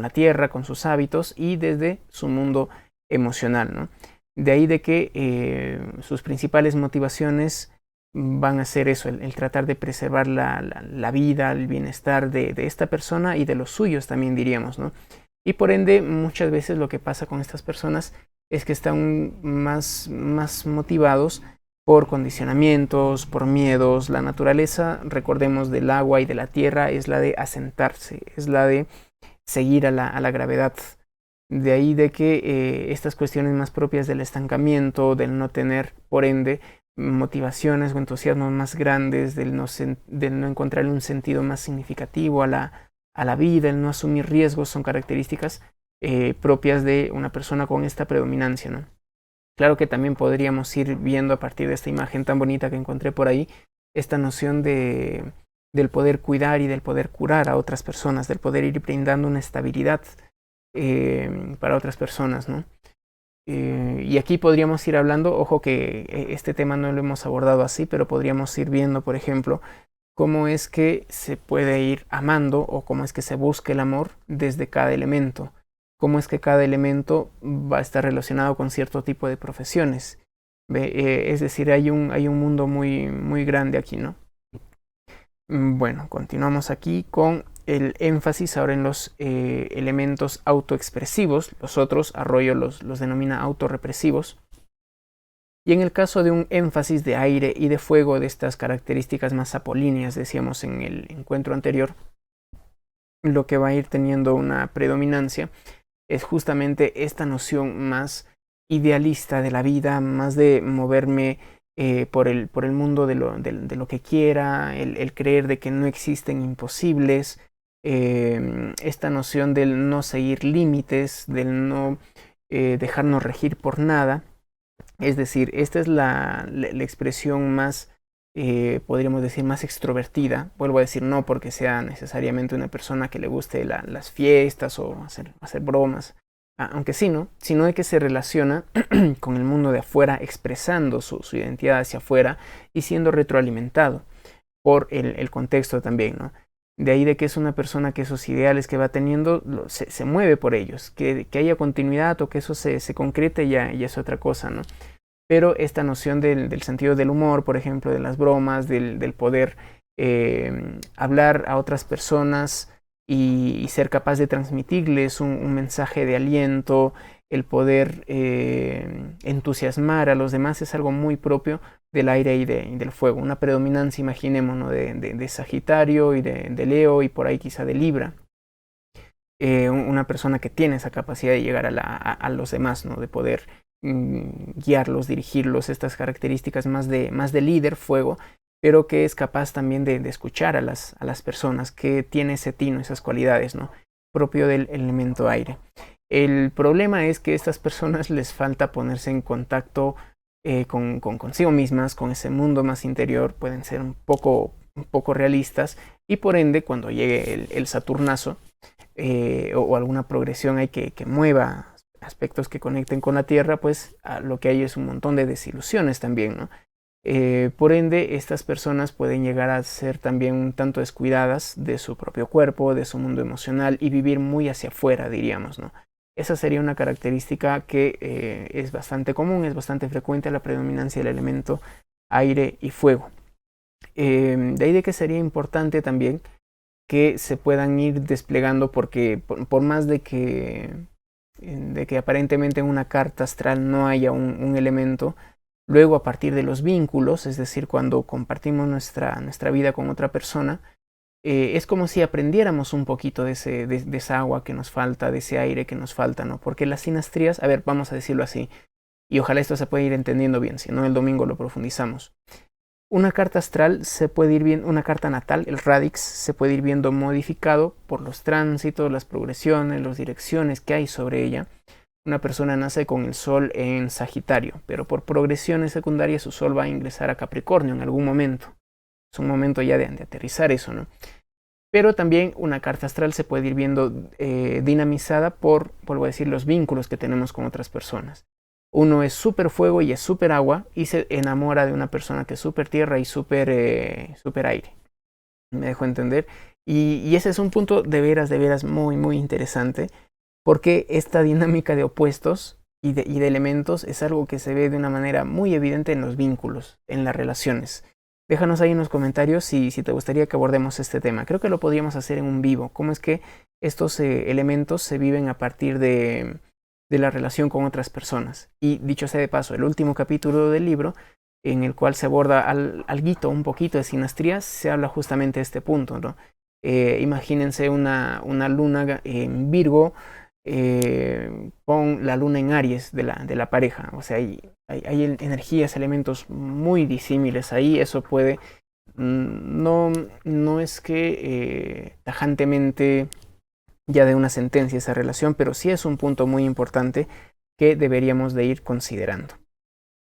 [SPEAKER 1] la tierra, con sus hábitos y desde su mundo emocional, ¿no? De ahí de que sus principales motivaciones van a ser eso, el tratar de preservar la vida, el bienestar de esta persona y de los suyos también diríamos, ¿no? Y por ende, muchas veces lo que pasa con estas personas es que están más motivados por condicionamientos, por miedos. La naturaleza, recordemos, del agua y de la tierra es la de asentarse, es la de seguir a la gravedad. De ahí de que estas cuestiones más propias del estancamiento, del no tener, por ende, motivaciones o entusiasmos más grandes, del no encontrarle un sentido más significativo a la vida, el no asumir riesgos, son características propias de una persona con esta predominancia, ¿no? Claro que también podríamos ir viendo a partir de esta imagen tan bonita que encontré por ahí, esta noción del poder cuidar y del poder curar a otras personas, del poder ir brindando una estabilidad para otras personas, ¿no? Y aquí podríamos ir hablando, ojo que este tema no lo hemos abordado así, pero podríamos ir viendo, por ejemplo, cómo es que se puede ir amando o cómo es que se busca el amor desde cada elemento, cómo es que cada elemento va a estar relacionado con cierto tipo de profesiones. Es decir, hay un mundo muy grande aquí, ¿no? Bueno, continuamos aquí con el énfasis ahora en los elementos autoexpresivos. Los otros, Arroyo los denomina autorrepresivos. Y en el caso de un énfasis de aire y de fuego, de estas características más apolíneas, decíamos en el encuentro anterior, lo que va a ir teniendo una predominancia es justamente esta noción más idealista de la vida, más de moverme por el mundo de lo que quiera, el creer de que no existen imposibles, esta noción del no seguir límites, del no dejarnos regir por nada. Es decir, esta es la expresión más, podríamos decir, más extrovertida. Vuelvo a decir, no porque sea necesariamente una persona que le guste las fiestas o hacer bromas, aunque sí, ¿no? Sino de que se relaciona con el mundo de afuera, expresando su identidad hacia afuera y siendo retroalimentado por el contexto también, ¿no? De ahí de que es una persona que esos ideales que va teniendo se mueve por ellos, que haya continuidad o que eso se concrete ya es otra cosa, ¿no? Pero esta noción del sentido del humor, por ejemplo, de las bromas, del poder hablar a otras personas y ser capaz de transmitirles un mensaje de aliento, el poder entusiasmar a los demás es algo muy propio del aire y del fuego. Una predominancia, imaginemos, ¿no? de Sagitario y de Leo y por ahí quizá de Libra. Una persona que tiene esa capacidad de llegar a los demás, ¿no? De poder guiarlos, dirigirlos, estas características más de líder, fuego, pero que es capaz también de escuchar a las personas, que tiene ese tino, esas cualidades, ¿no? Propio del elemento aire. El problema es que a estas personas les falta ponerse en contacto con consigo mismas, con ese mundo más interior, pueden ser un poco realistas y por ende cuando llegue el Saturnazo o alguna progresión hay que mueva aspectos que conecten con la Tierra, pues lo que hay es un montón de desilusiones también, ¿no? Por ende, estas personas pueden llegar a ser también un tanto descuidadas de su propio cuerpo, de su mundo emocional y vivir muy hacia afuera, diríamos, ¿no? Esa sería una característica que es bastante común, es bastante frecuente, la predominancia del elemento aire y fuego. De ahí de que sería importante también que se puedan ir desplegando, porque por más de que aparentemente en una carta astral no haya un elemento, luego a partir de los vínculos, es decir, cuando compartimos nuestra vida con otra persona, es como si aprendiéramos un poquito de esa agua que nos falta, de ese aire que nos falta, ¿no? Porque las sinastrías, a ver, vamos a decirlo así, y ojalá esto se pueda ir entendiendo bien, si no el domingo lo profundizamos. Una carta astral se puede ir viendo, una carta natal, el radix, se puede ir viendo modificado por los tránsitos, las progresiones, las direcciones que hay sobre ella. Una persona nace con el sol en Sagitario, pero por progresiones secundarias su sol va a ingresar a Capricornio en algún momento. Es un momento ya de aterrizar eso, ¿no? Pero también una carta astral se puede ir viendo dinamizada por, vuelvo a decir, los vínculos que tenemos con otras personas. Uno es súper fuego y es súper agua y se enamora de una persona que es súper tierra y súper aire. Me dejo entender. Y ese es un punto de veras muy, muy interesante, porque esta dinámica de opuestos y de elementos es algo que se ve de una manera muy evidente en los vínculos, en las relaciones. Déjanos ahí en los comentarios si te gustaría que abordemos este tema. Creo que lo podríamos hacer en un vivo. ¿Cómo es que estos elementos se viven a partir de la relación con otras personas? Y dicho sea de paso, el último capítulo del libro, en el cual se aborda alguito, un poquito de sinastría, se habla justamente de este punto, ¿no? Imagínense una luna en Virgo con la luna en Aries de la pareja. O sea, hay energías, elementos muy disímiles ahí. Eso puede, no es que tajantemente ya de una sentencia esa relación, pero sí es un punto muy importante que deberíamos de ir considerando.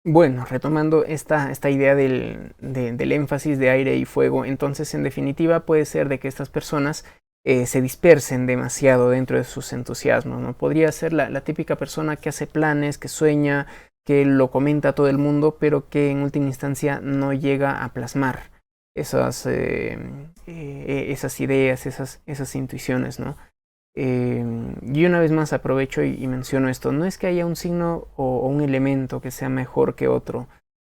[SPEAKER 1] Bueno, retomando esta idea del énfasis de aire y fuego, entonces en definitiva puede ser de que estas personas se dispersen demasiado dentro de sus entusiasmos, ¿no? Podría ser la típica persona que hace planes, que sueña, que lo comenta a todo el mundo, pero que en última instancia no llega a plasmar esas ideas, esas intuiciones, ¿no? Y una vez más aprovecho y menciono esto, no es que haya un signo o un elemento que sea mejor que otro,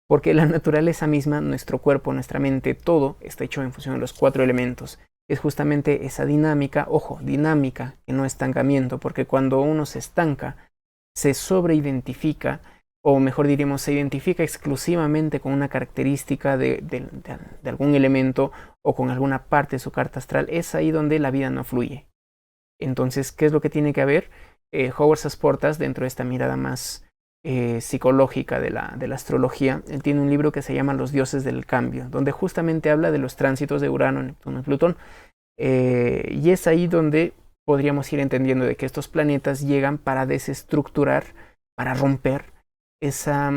[SPEAKER 1] porque la naturaleza misma, nuestro cuerpo, nuestra mente, todo está hecho en función de los 4 elementos. Es justamente esa dinámica, ojo, dinámica, que no estancamiento, porque cuando uno se estanca, se sobreidentifica, o mejor diríamos, se identifica exclusivamente con una característica de algún elemento o con alguna parte de su carta astral, es ahí donde la vida no fluye. Entonces, ¿qué es lo que tiene que haber? Howard Sasportas, dentro de esta mirada más psicológica de la astrología, él tiene un libro que se llama Los dioses del cambio, donde justamente habla de los tránsitos de Urano, Neptuno y Plutón. Y es ahí donde podríamos ir entendiendo de que estos planetas llegan para desestructurar, para romper esa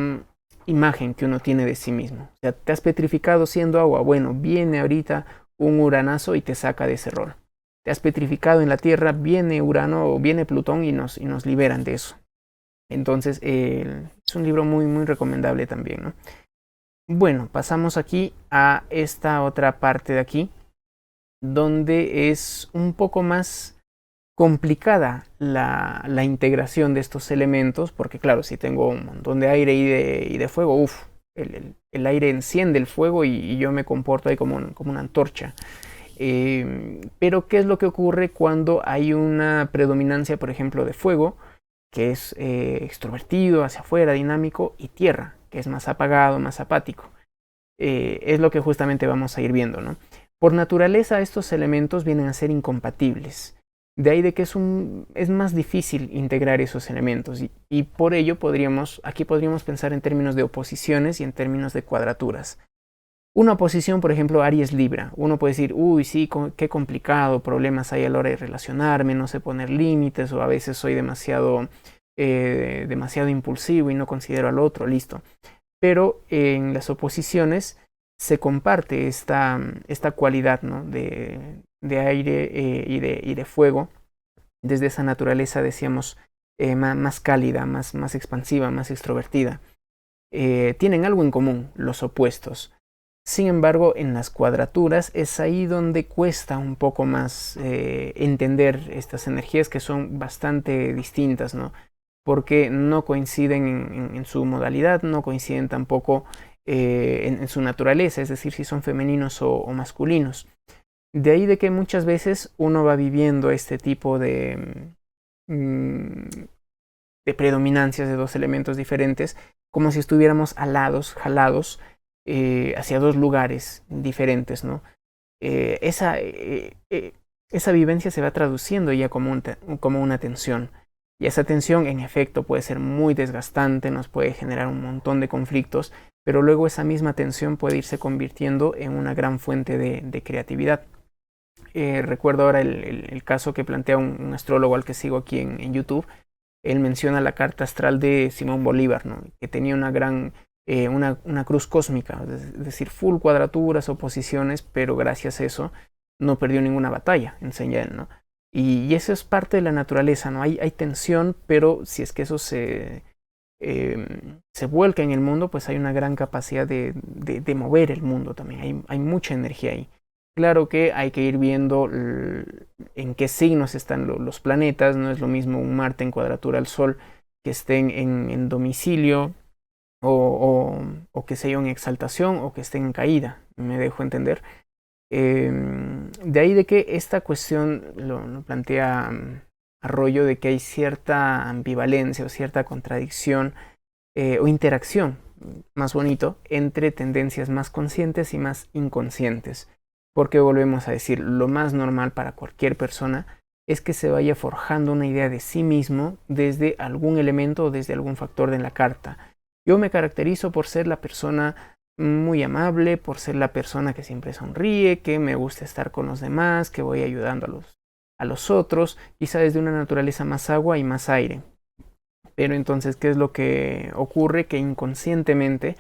[SPEAKER 1] imagen que uno tiene de sí mismo. O sea, te has petrificado siendo agua, bueno, viene ahorita un uranazo y te saca de ese rol. Te has petrificado en la Tierra, viene Urano o viene Plutón y nos liberan de eso. Entonces, es un libro muy, muy recomendable también, ¿no? Bueno, pasamos aquí a esta otra parte de aquí, donde es un poco más complicada la integración de estos elementos, porque claro, si tengo un montón de aire y de fuego, el aire enciende el fuego y yo me comporto ahí como una antorcha. Pero ¿qué es lo que ocurre cuando hay una predominancia, por ejemplo, de fuego, que es extrovertido, hacia afuera, dinámico, y tierra, que es más apagado, más apático? Es lo que justamente vamos a ir viendo, ¿no? Por naturaleza estos elementos vienen a ser incompatibles. De ahí de que es más difícil integrar esos elementos y por ello aquí podríamos pensar en términos de oposiciones y en términos de cuadraturas. Una oposición, por ejemplo, Aries-Libra. Uno puede decir, uy, sí, qué complicado, problemas hay a la hora de relacionarme, no sé poner límites, o a veces soy demasiado impulsivo y no considero al otro, listo. Pero en las oposiciones se comparte esta cualidad, ¿no? de aire y de fuego, desde esa naturaleza, decíamos, más cálida, más expansiva, más extrovertida. Tienen algo en común, los opuestos. Sin embargo, en las cuadraturas es ahí donde cuesta un poco más entender estas energías que son bastante distintas, ¿no? Porque no coinciden en su modalidad, no coinciden tampoco en su naturaleza, es decir, si son femeninos o masculinos. De ahí de que muchas veces uno va viviendo este tipo de predominancias de dos elementos diferentes, como si estuviéramos jalados hacia dos lugares diferentes, ¿no? esa vivencia se va traduciendo ya como una tensión. Y esa tensión, en efecto, puede ser muy desgastante, nos puede generar un montón de conflictos, pero luego esa misma tensión puede irse convirtiendo en una gran fuente de creatividad. Recuerdo ahora el caso que plantea un astrólogo al que sigo aquí en YouTube. Él menciona la carta astral de Simón Bolívar, ¿no? Que tenía una cruz cósmica, es decir, full cuadraturas, oposiciones, pero gracias a eso no perdió ninguna batalla, enseña él, ¿no? Y eso es parte de la naturaleza, ¿no? Hay tensión, pero si es que eso se vuelca en el mundo, pues hay una gran capacidad de mover el mundo también, hay mucha energía ahí. Claro que hay que ir viendo en qué signos están los planetas, no es lo mismo un Marte en cuadratura al Sol que estén en domicilio o que sea en exaltación o que estén en caída, me dejo entender. De ahí de que esta cuestión lo plantea Arroyo, de que hay cierta ambivalencia o cierta contradicción o interacción, más bonito, entre tendencias más conscientes y más inconscientes. Porque volvemos a decir, lo más normal para cualquier persona es que se vaya forjando una idea de sí mismo desde algún elemento o desde algún factor de la carta. Yo me caracterizo por ser la persona muy amable, por ser la persona que siempre sonríe, que me gusta estar con los demás, que voy ayudando a los otros, quizá desde una naturaleza más agua y más aire. Pero entonces, ¿qué es lo que ocurre? Que inconscientemente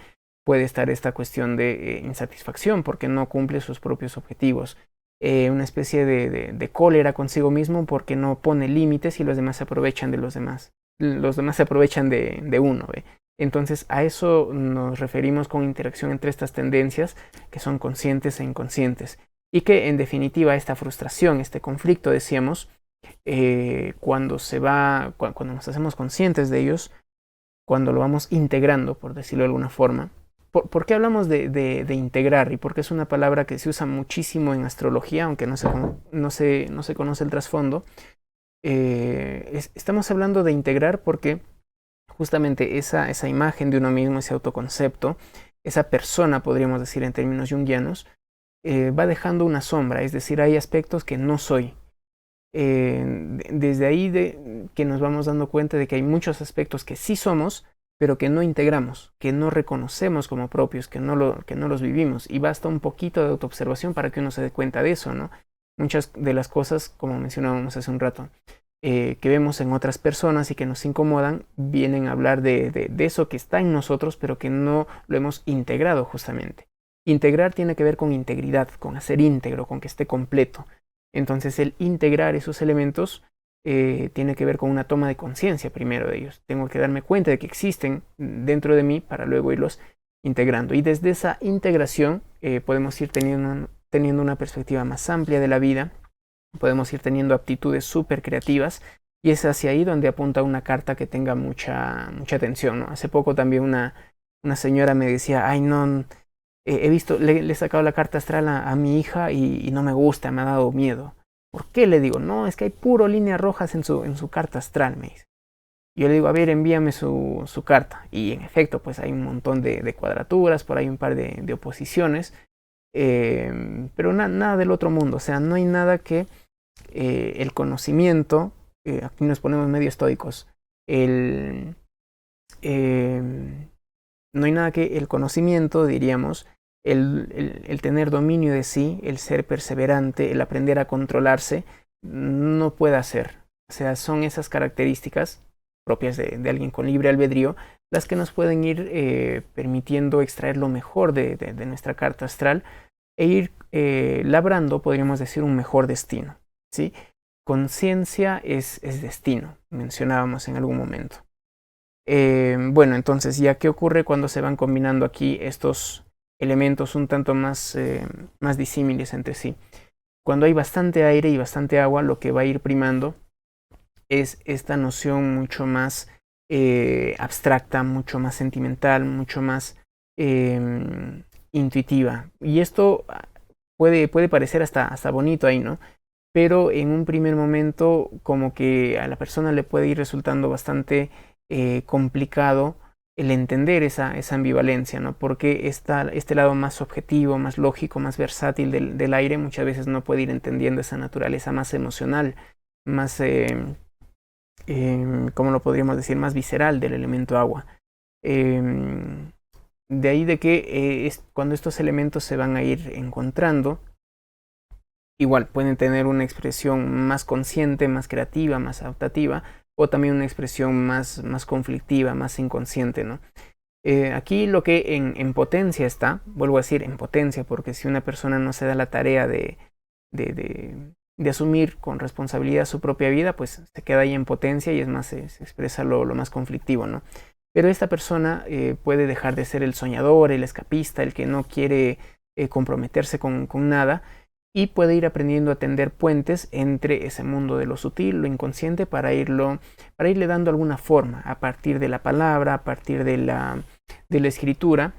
[SPEAKER 1] puede estar esta cuestión de insatisfacción porque no cumple sus propios objetivos. Una especie de cólera consigo mismo porque no pone límites y los demás se aprovechan de los demás. Los demás se aprovechan de uno. ¿Ve? Entonces a eso nos referimos con interacción entre estas tendencias que son conscientes e inconscientes. Y que en definitiva esta frustración, este conflicto, decíamos, cuando nos hacemos conscientes de ellos, cuando lo vamos integrando, por decirlo de alguna forma. ¿Por qué hablamos de integrar? Y porque es una palabra que se usa muchísimo en astrología, aunque no se conoce el trasfondo. Estamos hablando de integrar porque justamente esa imagen de uno mismo, ese autoconcepto, esa persona, podríamos decir en términos junguianos, va dejando una sombra, es decir, hay aspectos que no soy. Desde ahí que nos vamos dando cuenta de que hay muchos aspectos que sí somos, pero que no integramos, que no reconocemos como propios, que no los vivimos. Y basta un poquito de autoobservación para que uno se dé cuenta de eso, ¿no? Muchas de las cosas, como mencionábamos hace un rato, que vemos en otras personas y que nos incomodan, vienen a hablar de eso que está en nosotros, pero que no lo hemos integrado justamente. Integrar tiene que ver con integridad, con hacer íntegro, con que esté completo. Entonces el integrar esos elementos tiene que ver con una toma de conciencia primero de ellos. Tengo que darme cuenta de que existen dentro de mí para luego irlos integrando. Y desde esa integración podemos ir teniendo una perspectiva más amplia de la vida, podemos ir teniendo aptitudes súper creativas y es hacia ahí donde apunta una carta que tenga mucha atención, ¿no? Hace poco también una señora me decía, ay no, he visto, le he sacado la carta astral a mi hija y no me gusta, me ha dado miedo. ¿Por qué? Le digo, no, es que hay puro líneas rojas en su carta astral, me dice. Yo le digo, a ver, envíame su carta. Y en efecto, pues hay un montón de cuadraturas, por ahí un par de oposiciones, pero nada del otro mundo. O sea, no hay nada que el conocimiento, aquí nos ponemos medio estoicos, no hay nada que el conocimiento, diríamos, el tener dominio de sí, el ser perseverante, el aprender a controlarse, no puede hacer. O sea, son esas características propias de alguien con libre albedrío las que nos pueden ir permitiendo extraer lo mejor de nuestra carta astral e ir labrando, podríamos decir, un mejor destino, ¿sí? Conciencia es destino, mencionábamos en algún momento. Bueno, entonces, ¿ya qué ocurre cuando se van combinando aquí estos elementos un tanto más disímiles entre sí? Cuando hay bastante aire y bastante agua, lo que va a ir primando es esta noción mucho más abstracta, mucho más sentimental, mucho más intuitiva. Y esto puede parecer hasta bonito ahí, ¿no? Pero en un primer momento como que a la persona le puede ir resultando bastante complicado el entender esa ambivalencia, ¿no? Porque este lado más objetivo, más lógico, más versátil del aire muchas veces no puede ir entendiendo esa naturaleza más emocional, más, ¿cómo lo podríamos decir? Más visceral del elemento agua. De ahí de que cuando estos elementos se van a ir encontrando, igual pueden tener una expresión más consciente, más creativa, más adaptativa, o también una expresión más conflictiva, más inconsciente, ¿no? Aquí lo que en potencia está, vuelvo a decir en potencia, porque si una persona no se da la tarea de asumir con responsabilidad su propia vida, pues se queda ahí en potencia y es más, se expresa lo más conflictivo, ¿no? Pero esta persona puede dejar de ser el soñador, el escapista, el que no quiere comprometerse con nada, y puede ir aprendiendo a tender puentes entre ese mundo de lo sutil, lo inconsciente, para irle dando alguna forma a partir de la palabra, a partir de la escritura,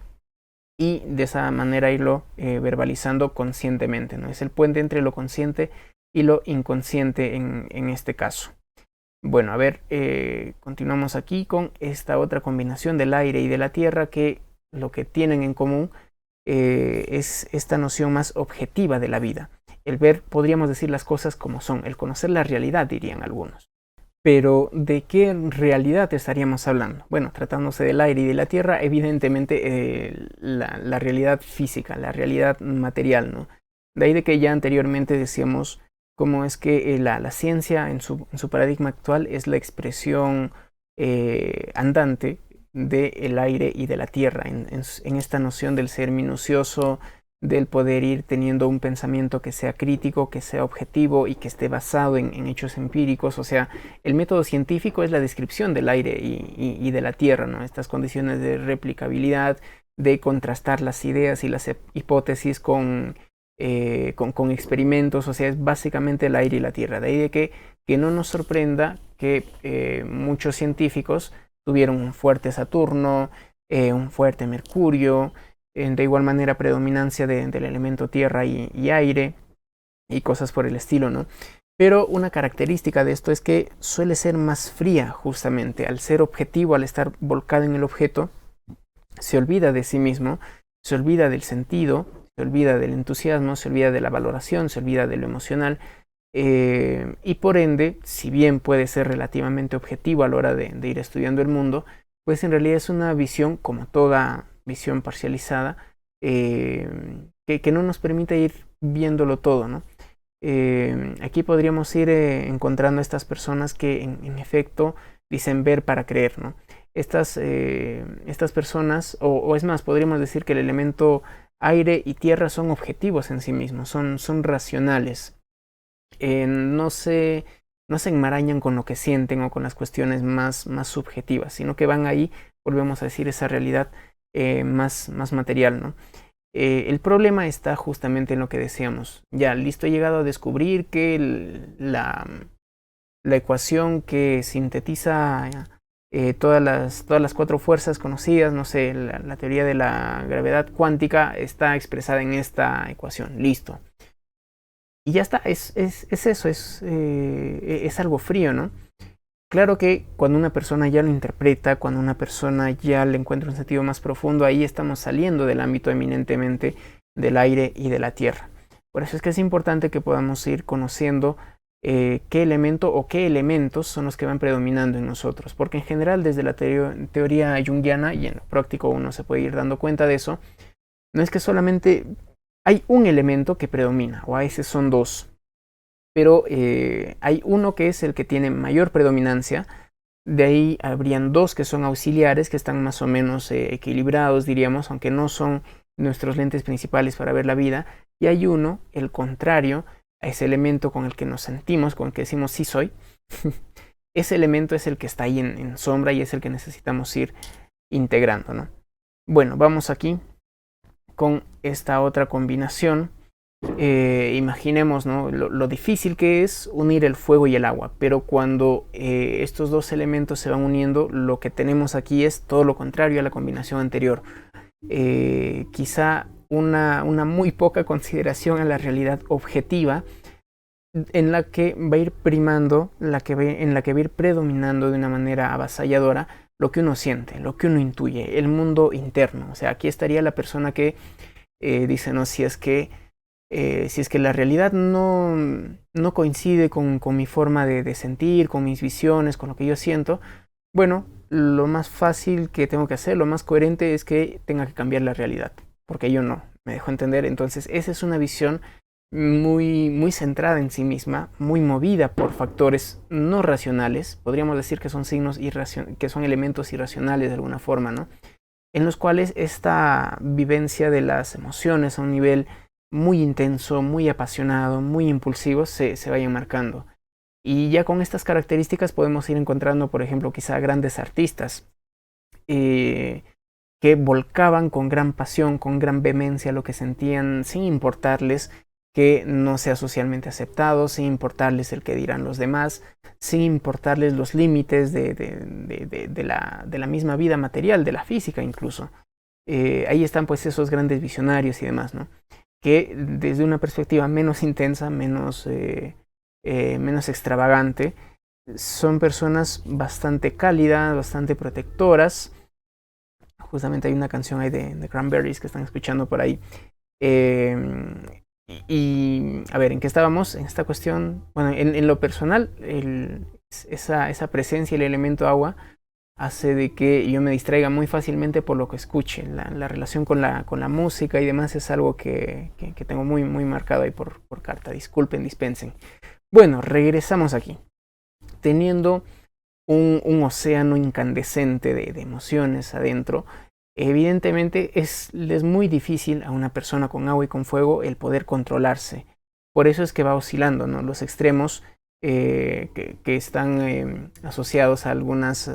[SPEAKER 1] y de esa manera irlo verbalizando conscientemente, ¿no? Es el puente entre lo consciente y lo inconsciente en este caso. Bueno, a ver, continuamos aquí con esta otra combinación del aire y de la tierra, que lo que tienen en común es esta noción más objetiva de la vida. El ver, podríamos decir, las cosas como son, el conocer la realidad, dirían algunos. Pero, ¿de qué realidad estaríamos hablando? Bueno, tratándose del aire y de la tierra, evidentemente la realidad física, la realidad material, ¿no? De ahí de que ya anteriormente decíamos cómo es que la ciencia en su paradigma actual es la expresión andante del aire y de la tierra, en esta noción del ser minucioso, del poder ir teniendo un pensamiento que sea crítico, que sea objetivo y que esté basado en hechos empíricos. O sea, el método científico es la descripción del aire y de la tierra, ¿no? Estas condiciones de replicabilidad, de contrastar las ideas y las hipótesis con experimentos. O sea, es básicamente el aire y la tierra. De ahí de que no nos sorprenda que muchos científicos tuvieron un fuerte Saturno, un fuerte Mercurio, de igual manera predominancia del elemento tierra y aire y cosas por el estilo, ¿no? Pero una característica de esto es que suele ser más fría, justamente. Al ser objetivo, al estar volcado en el objeto, se olvida de sí mismo, se olvida del sentido, se olvida del entusiasmo, se olvida de la valoración, se olvida de lo emocional. Y por ende, si bien puede ser relativamente objetivo a la hora de ir estudiando el mundo, pues en realidad es una visión, como toda visión parcializada, que no nos permite ir viéndolo todo, ¿no? Aquí podríamos ir encontrando a estas personas que en efecto dicen ver para creer, ¿no? Estas personas, o es más, podríamos decir que el elemento aire y tierra son objetivos en sí mismos, son racionales. No se enmarañan con lo que sienten o con las cuestiones más subjetivas, sino que van ahí, volvemos a decir, esa realidad más material, ¿no? El problema está justamente en lo que decíamos. Ya, listo, he llegado a descubrir que la ecuación que sintetiza todas las cuatro fuerzas conocidas, no sé, la teoría de la gravedad cuántica está expresada en esta ecuación. Listo. Y ya está, es eso, es algo frío, ¿no? Claro que cuando una persona ya lo interpreta, cuando una persona ya le encuentra un sentido más profundo, ahí estamos saliendo del ámbito eminentemente del aire y de la tierra. Por eso es que es importante que podamos ir conociendo qué elemento o qué elementos son los que van predominando en nosotros. Porque en general, desde la teoría junguiana, y en lo práctico uno se puede ir dando cuenta de eso, no es que solamente hay un elemento que predomina, o a veces son dos, pero hay uno que es el que tiene mayor predominancia. De ahí habrían dos que son auxiliares, que están más o menos equilibrados, diríamos, aunque no son nuestros lentes principales para ver la vida. Y hay uno, el contrario, a ese elemento con el que nos sentimos, con el que decimos sí soy. Ese elemento es el que está ahí en sombra y es el que necesitamos ir integrando, ¿no? Bueno, vamos aquí con esta otra combinación. Imaginemos, ¿no?, lo difícil que es unir el fuego y el agua, pero cuando estos dos elementos se van uniendo, lo que tenemos aquí es todo lo contrario a la combinación anterior. Quizá una muy poca consideración a la realidad objetiva, en la que va a ir primando, en la que va a ir predominando de una manera avasalladora lo que uno siente, lo que uno intuye, el mundo interno. O sea, aquí estaría la persona que dice, no, si es que la realidad no coincide con mi forma de sentir, con mis visiones, con lo que yo siento, bueno, lo más fácil que tengo que hacer, lo más coherente es que tenga que cambiar la realidad, porque yo no, me dejo entender. Entonces, esa es una visión muy centrada en sí misma, muy movida por factores no racionales, podríamos decir que son que son elementos irracionales de alguna forma, ¿no? En los cuales esta vivencia de las emociones a un nivel muy intenso, muy apasionado, muy impulsivo se vayan marcando. Y ya con estas características podemos ir encontrando, por ejemplo, quizá grandes artistas eh, que volcaban con gran pasión, con gran vehemencia lo que sentían, sin importarles que no sea socialmente aceptado, sin importarles el que dirán los demás, sin importarles los límites de la misma vida material, de la física incluso. Ahí están pues esos grandes visionarios y demás, ¿no? Que desde una perspectiva menos intensa, menos extravagante, son personas bastante cálidas, bastante protectoras. Justamente hay una canción ahí de Cranberries que están escuchando por ahí. A ver, ¿en qué estábamos? En esta cuestión, bueno, en lo personal, esa presencia, el elemento agua, hace de que yo me distraiga muy fácilmente por lo que escuche. La relación con la música y demás es algo que tengo muy marcado ahí por carta. Disculpen, dispensen. Bueno, regresamos aquí. Teniendo un océano incandescente de emociones adentro, evidentemente es muy difícil a una persona con agua y con fuego el poder controlarse. Por eso es que va oscilando, ¿no? Los extremos que están asociados a algunas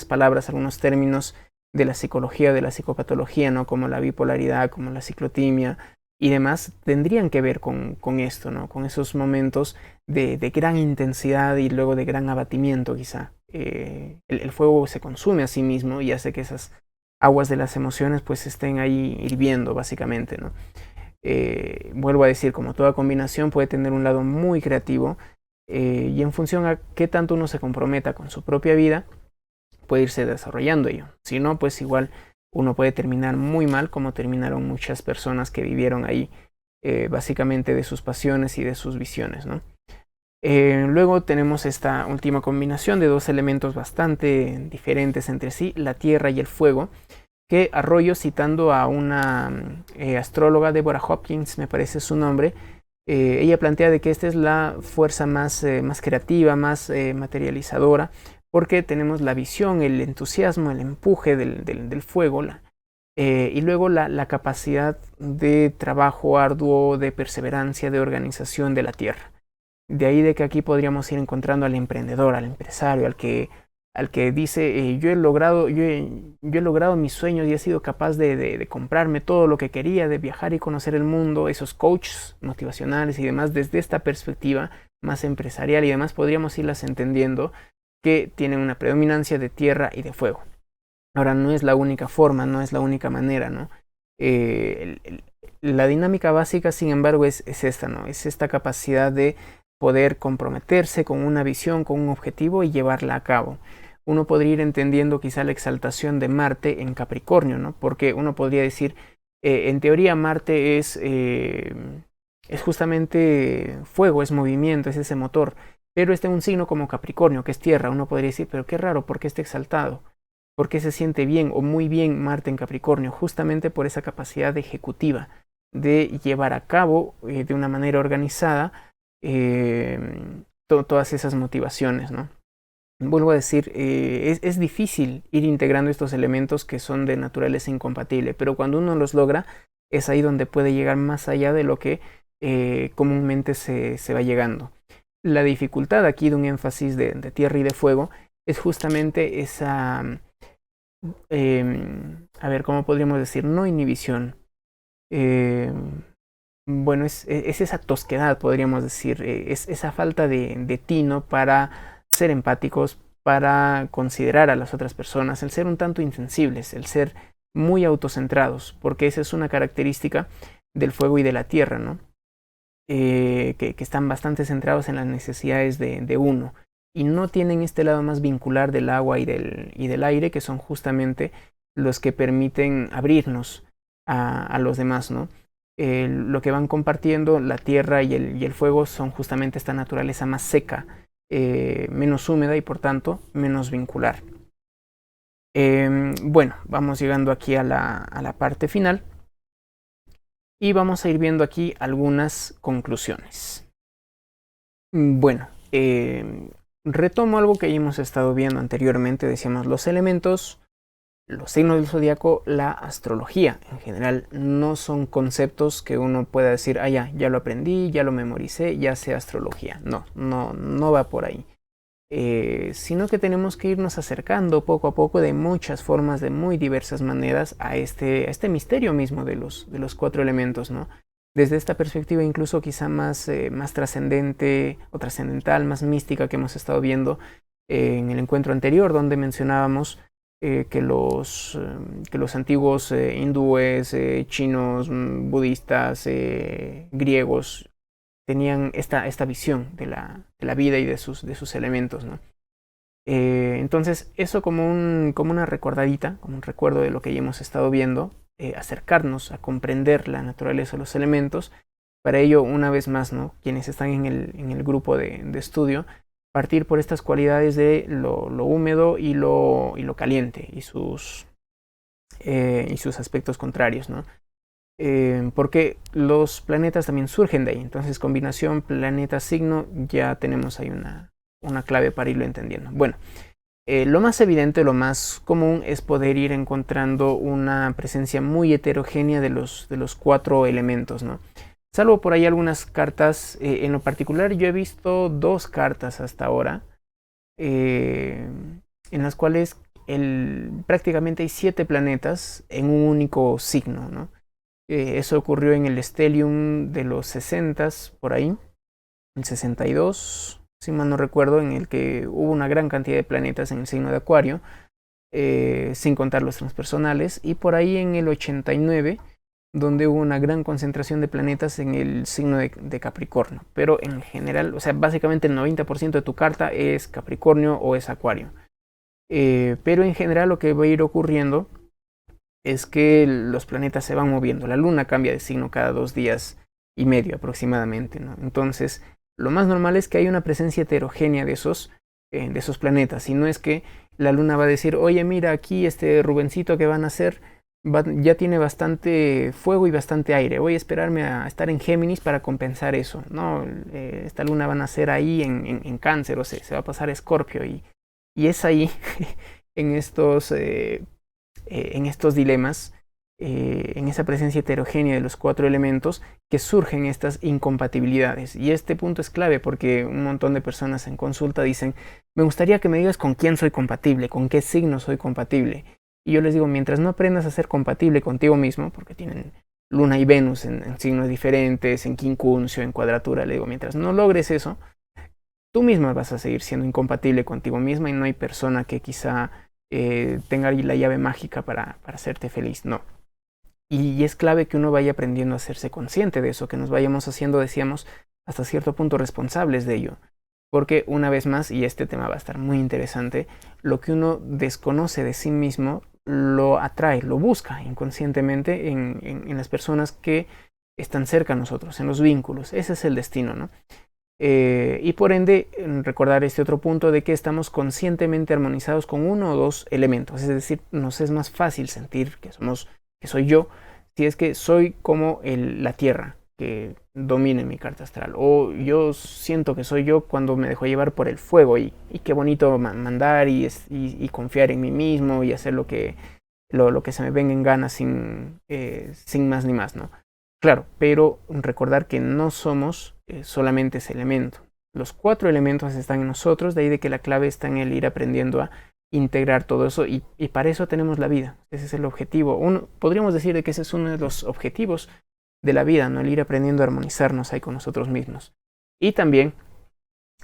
[SPEAKER 1] palabras, algunos términos de la psicología, de la psicopatología, ¿no? Como la bipolaridad, como la ciclotimia y demás, tendrían que ver con esto, ¿no? Con esos momentos de gran intensidad y luego de gran abatimiento quizá. El fuego se consume a sí mismo y hace que esas aguas de las emociones pues estén ahí hirviendo básicamente, ¿no? Vuelvo a decir, como toda combinación puede tener un lado muy creativo y en función a qué tanto uno se comprometa con su propia vida puede irse desarrollando ello. Si no, pues igual uno puede terminar muy mal como terminaron muchas personas que vivieron ahí básicamente de sus pasiones y de sus visiones, ¿no? Luego tenemos esta última combinación de dos elementos bastante diferentes entre sí, la tierra y el fuego, que Arroyo, citando a una astróloga, Deborah Hopkins, me parece su nombre, ella plantea de que esta es la fuerza más creativa, más materializadora, porque tenemos la visión, el entusiasmo, el empuje del fuego, y luego la capacidad de trabajo arduo, de perseverancia, de organización de la tierra. De ahí de que aquí podríamos ir encontrando al emprendedor, al empresario, al que dice yo he logrado mis sueños y he sido capaz de comprarme todo lo que quería, de viajar y conocer el mundo. Esos coaches motivacionales y demás, desde esta perspectiva más empresarial y demás, podríamos irlas entendiendo que tienen una predominancia de tierra y de fuego. Ahora, no es la única forma, no es la única manera, ¿no? La dinámica básica, sin embargo, es esta, ¿no? Es esta capacidad de poder comprometerse con una visión, con un objetivo y llevarla a cabo. Uno podría ir entendiendo quizá la exaltación de Marte en Capricornio, ¿no? Porque uno podría decir, en teoría Marte es justamente fuego, es movimiento, es ese motor, pero está en un signo como Capricornio, que es tierra. Uno podría decir, pero qué raro, ¿por qué está exaltado? ¿Por qué se siente bien o muy bien Marte en Capricornio? Justamente por esa capacidad ejecutiva de llevar a cabo de una manera organizada todas esas motivaciones, ¿no? Vuelvo a decir, es difícil ir integrando estos elementos que son de naturaleza incompatible, pero cuando uno los logra, es ahí donde puede llegar más allá de lo que comúnmente se va llegando. La dificultad aquí de un énfasis de tierra y de fuego es justamente esa, a ver, ¿cómo podríamos decir? No inhibición. Bueno, es esa tosquedad, podríamos decir, es esa falta de tino para ser empáticos, para considerar a las otras personas, el ser un tanto insensibles, el ser muy autocentrados, porque esa es una característica del fuego y de la tierra, ¿no? Que están bastante centrados en las necesidades de uno. y no tienen este lado más vincular del agua y del aire, que son justamente los que permiten abrirnos a los demás, ¿no? Lo que van compartiendo la tierra y el fuego son justamente esta naturaleza más seca, menos húmeda y por tanto menos vincular. Bueno, vamos llegando aquí a la parte final y vamos a ir viendo aquí algunas conclusiones. Bueno, retomo algo que ya hemos estado viendo anteriormente. Decíamos los elementos, los signos del zodiaco, la astrología en general no son conceptos que uno pueda decir, ah, ya lo aprendí, ya lo memoricé, ya sé astrología. No va por ahí. Sino que tenemos que irnos acercando poco a poco de muchas formas, de muy diversas maneras a este misterio mismo de los 4 elementos, ¿no? Desde esta perspectiva incluso quizá más trascendente o trascendental, más mística que hemos estado viendo en el encuentro anterior, donde mencionábamos que los antiguos hindúes, chinos, budistas, griegos, tenían esta visión de la vida y de sus elementos, ¿no? Entonces, eso como una recordadita, como un recuerdo de lo que ya hemos estado viendo, acercarnos a comprender la naturaleza de los elementos. Para ello, una vez más, ¿no? Quienes están en el grupo de estudio, partir por estas cualidades de lo húmedo y lo caliente y sus aspectos contrarios, ¿no? Porque los planetas también surgen de ahí. Entonces, combinación planeta-signo, ya tenemos ahí una clave para irlo entendiendo. Bueno, lo más evidente, lo más común es poder ir encontrando una presencia muy heterogénea de los 4 elementos, ¿no? Salvo por ahí algunas cartas, en lo particular yo he visto 2 cartas hasta ahora, en las cuales prácticamente hay 7 planetas en un único signo, ¿no? Eso ocurrió en el stellium de los 60s, por ahí, el 62, si mal no recuerdo, en el que hubo una gran cantidad de planetas en el signo de Acuario, sin contar los transpersonales, y por ahí en el 89, donde hubo una gran concentración de planetas en el signo de Capricornio. Pero en general, o sea, básicamente el 90% de tu carta es Capricornio o es Acuario. Pero en general lo que va a ir ocurriendo es que los planetas se van moviendo. La luna cambia de signo cada 2 días y medio aproximadamente, ¿no? Entonces, lo más normal es que haya una presencia heterogénea de esos planetas. Y no es que la luna va a decir, oye, mira, aquí este Rubencito que van a hacer ya tiene bastante fuego y bastante aire. Voy a esperarme a estar en Géminis para compensar eso. No, esta luna va a nacer ahí en Cáncer, o sea, se va a pasar a Escorpio. Y es ahí, en estos dilemas, en esa presencia heterogénea de los 4 elementos, que surgen estas incompatibilidades. Y este punto es clave porque un montón de personas en consulta dicen, me gustaría que me digas con quién soy compatible, con qué signo soy compatible. Y yo les digo, mientras no aprendas a ser compatible contigo mismo, porque tienen Luna y Venus en signos diferentes, en quincuncio, en cuadratura, le digo, mientras no logres eso, tú misma vas a seguir siendo incompatible contigo misma y no hay persona que quizá tenga la llave mágica para hacerte feliz, no. Y es clave que uno vaya aprendiendo a hacerse consciente de eso, que nos vayamos haciendo, decíamos, hasta cierto punto responsables de ello. Porque una vez más, y este tema va a estar muy interesante, lo que uno desconoce de sí mismo lo atrae, lo busca inconscientemente en las personas que están cerca a nosotros, en los vínculos. Ese es el destino, ¿no? Y por ende, recordar este otro punto de que estamos conscientemente armonizados con 1 o 2 elementos. Es decir, nos es más fácil sentir que soy yo, si es que soy como la tierra que domine mi carta astral. O yo siento que soy yo cuando me dejo llevar por el fuego y qué bonito mandar y confiar en mí mismo y hacer lo que se me venga en gana sin más ni más, ¿no? Claro, pero recordar que no somos solamente ese elemento. Los 4 elementos están en nosotros, de ahí de que la clave está en el ir aprendiendo a integrar todo eso y para eso tenemos la vida. Ese es el objetivo. Podríamos decir de que ese es uno de los objetivos de la vida, ¿no? El ir aprendiendo a armonizarnos ahí con nosotros mismos. Y también,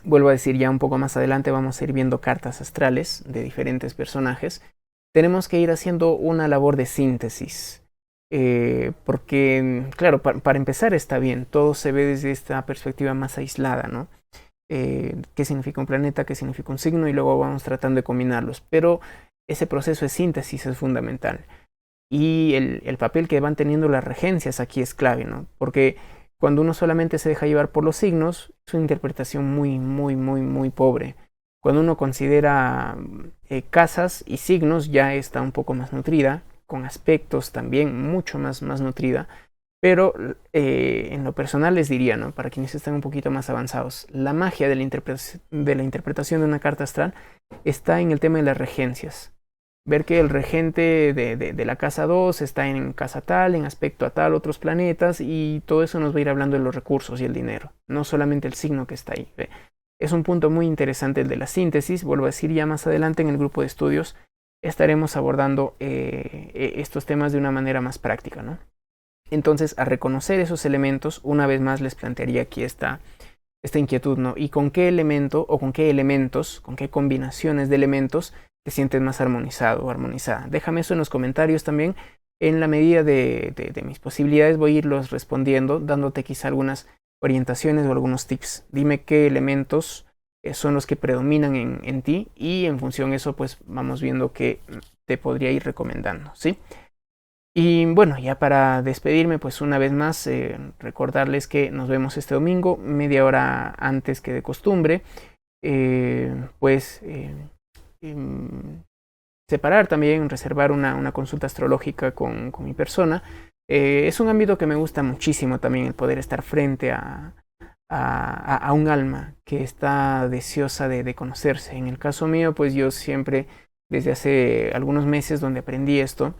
[SPEAKER 1] vuelvo a decir, ya un poco más adelante vamos a ir viendo cartas astrales de diferentes personajes. Tenemos que ir haciendo una labor de síntesis. Porque, claro, para empezar está bien, todo se ve desde esta perspectiva más aislada, ¿no? qué significa un planeta, qué significa un signo, y luego vamos tratando de combinarlos. Pero ese proceso de síntesis es fundamental. Y el papel que van teniendo las regencias aquí es clave, ¿no? Porque cuando uno solamente se deja llevar por los signos, es una interpretación muy pobre. Cuando uno considera casas y signos, ya está un poco más nutrida, con aspectos también mucho más nutrida. Pero en lo personal les diría, ¿no? Para quienes están un poquito más avanzados, la magia de la interpretación de una carta astral está en el tema de las regencias. Ver que el regente de la casa 2 está en casa tal, en aspecto a tal, otros planetas, y todo eso nos va a ir hablando de los recursos y el dinero, no solamente el signo que está ahí. Es un punto muy interesante el de la síntesis. Vuelvo a decir, ya más adelante en el grupo de estudios estaremos abordando estos temas de una manera más práctica, ¿no? Entonces, a reconocer esos elementos, una vez más les plantearía aquí esta inquietud, ¿no? ¿Y con qué elemento o con qué elementos, con qué combinaciones de elementos te sientes más armonizado o armonizada? Déjame eso en los comentarios también. En la medida de mis posibilidades voy a irlos respondiendo, dándote quizá algunas orientaciones o algunos tips. Dime qué elementos son los que predominan en ti, y en función de eso pues vamos viendo qué te podría ir recomendando, ¿sí? Y bueno, ya para despedirme, pues una vez más, recordarles que nos vemos este domingo, media hora antes que de costumbre. Separar también, reservar una consulta astrológica con mi persona. Es un ámbito que me gusta muchísimo también, el poder estar frente a un alma que está deseosa de conocerse. En el caso mío, pues yo siempre, desde hace algunos meses donde aprendí esto,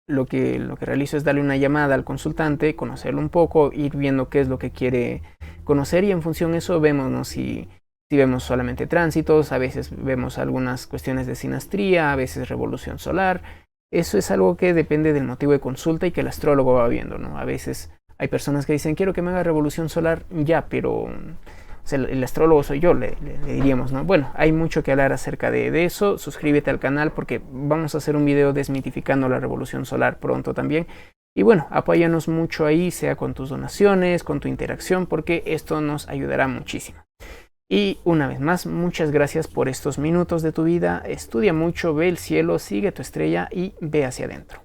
[SPEAKER 1] lo que realizo es darle una llamada al consultante, conocerlo un poco, ir viendo qué es lo que quiere conocer, y en función de eso vemos, ¿no? Si vemos solamente tránsitos, a veces vemos algunas cuestiones de sinastría, a veces revolución solar. Eso es algo que depende del motivo de consulta y que el astrólogo va viendo, ¿no? A veces hay personas que dicen, quiero que me haga revolución solar ya, pero o sea, el astrólogo soy yo, le diríamos, ¿no? Bueno, hay mucho que hablar acerca de eso. Suscríbete al canal porque vamos a hacer un video desmitificando la revolución solar pronto también. Y bueno, apóyanos mucho ahí, sea con tus donaciones, con tu interacción, porque esto nos ayudará muchísimo. Y una vez más, muchas gracias por estos minutos de tu vida. Estudia mucho, ve el cielo, sigue tu estrella y ve hacia adentro.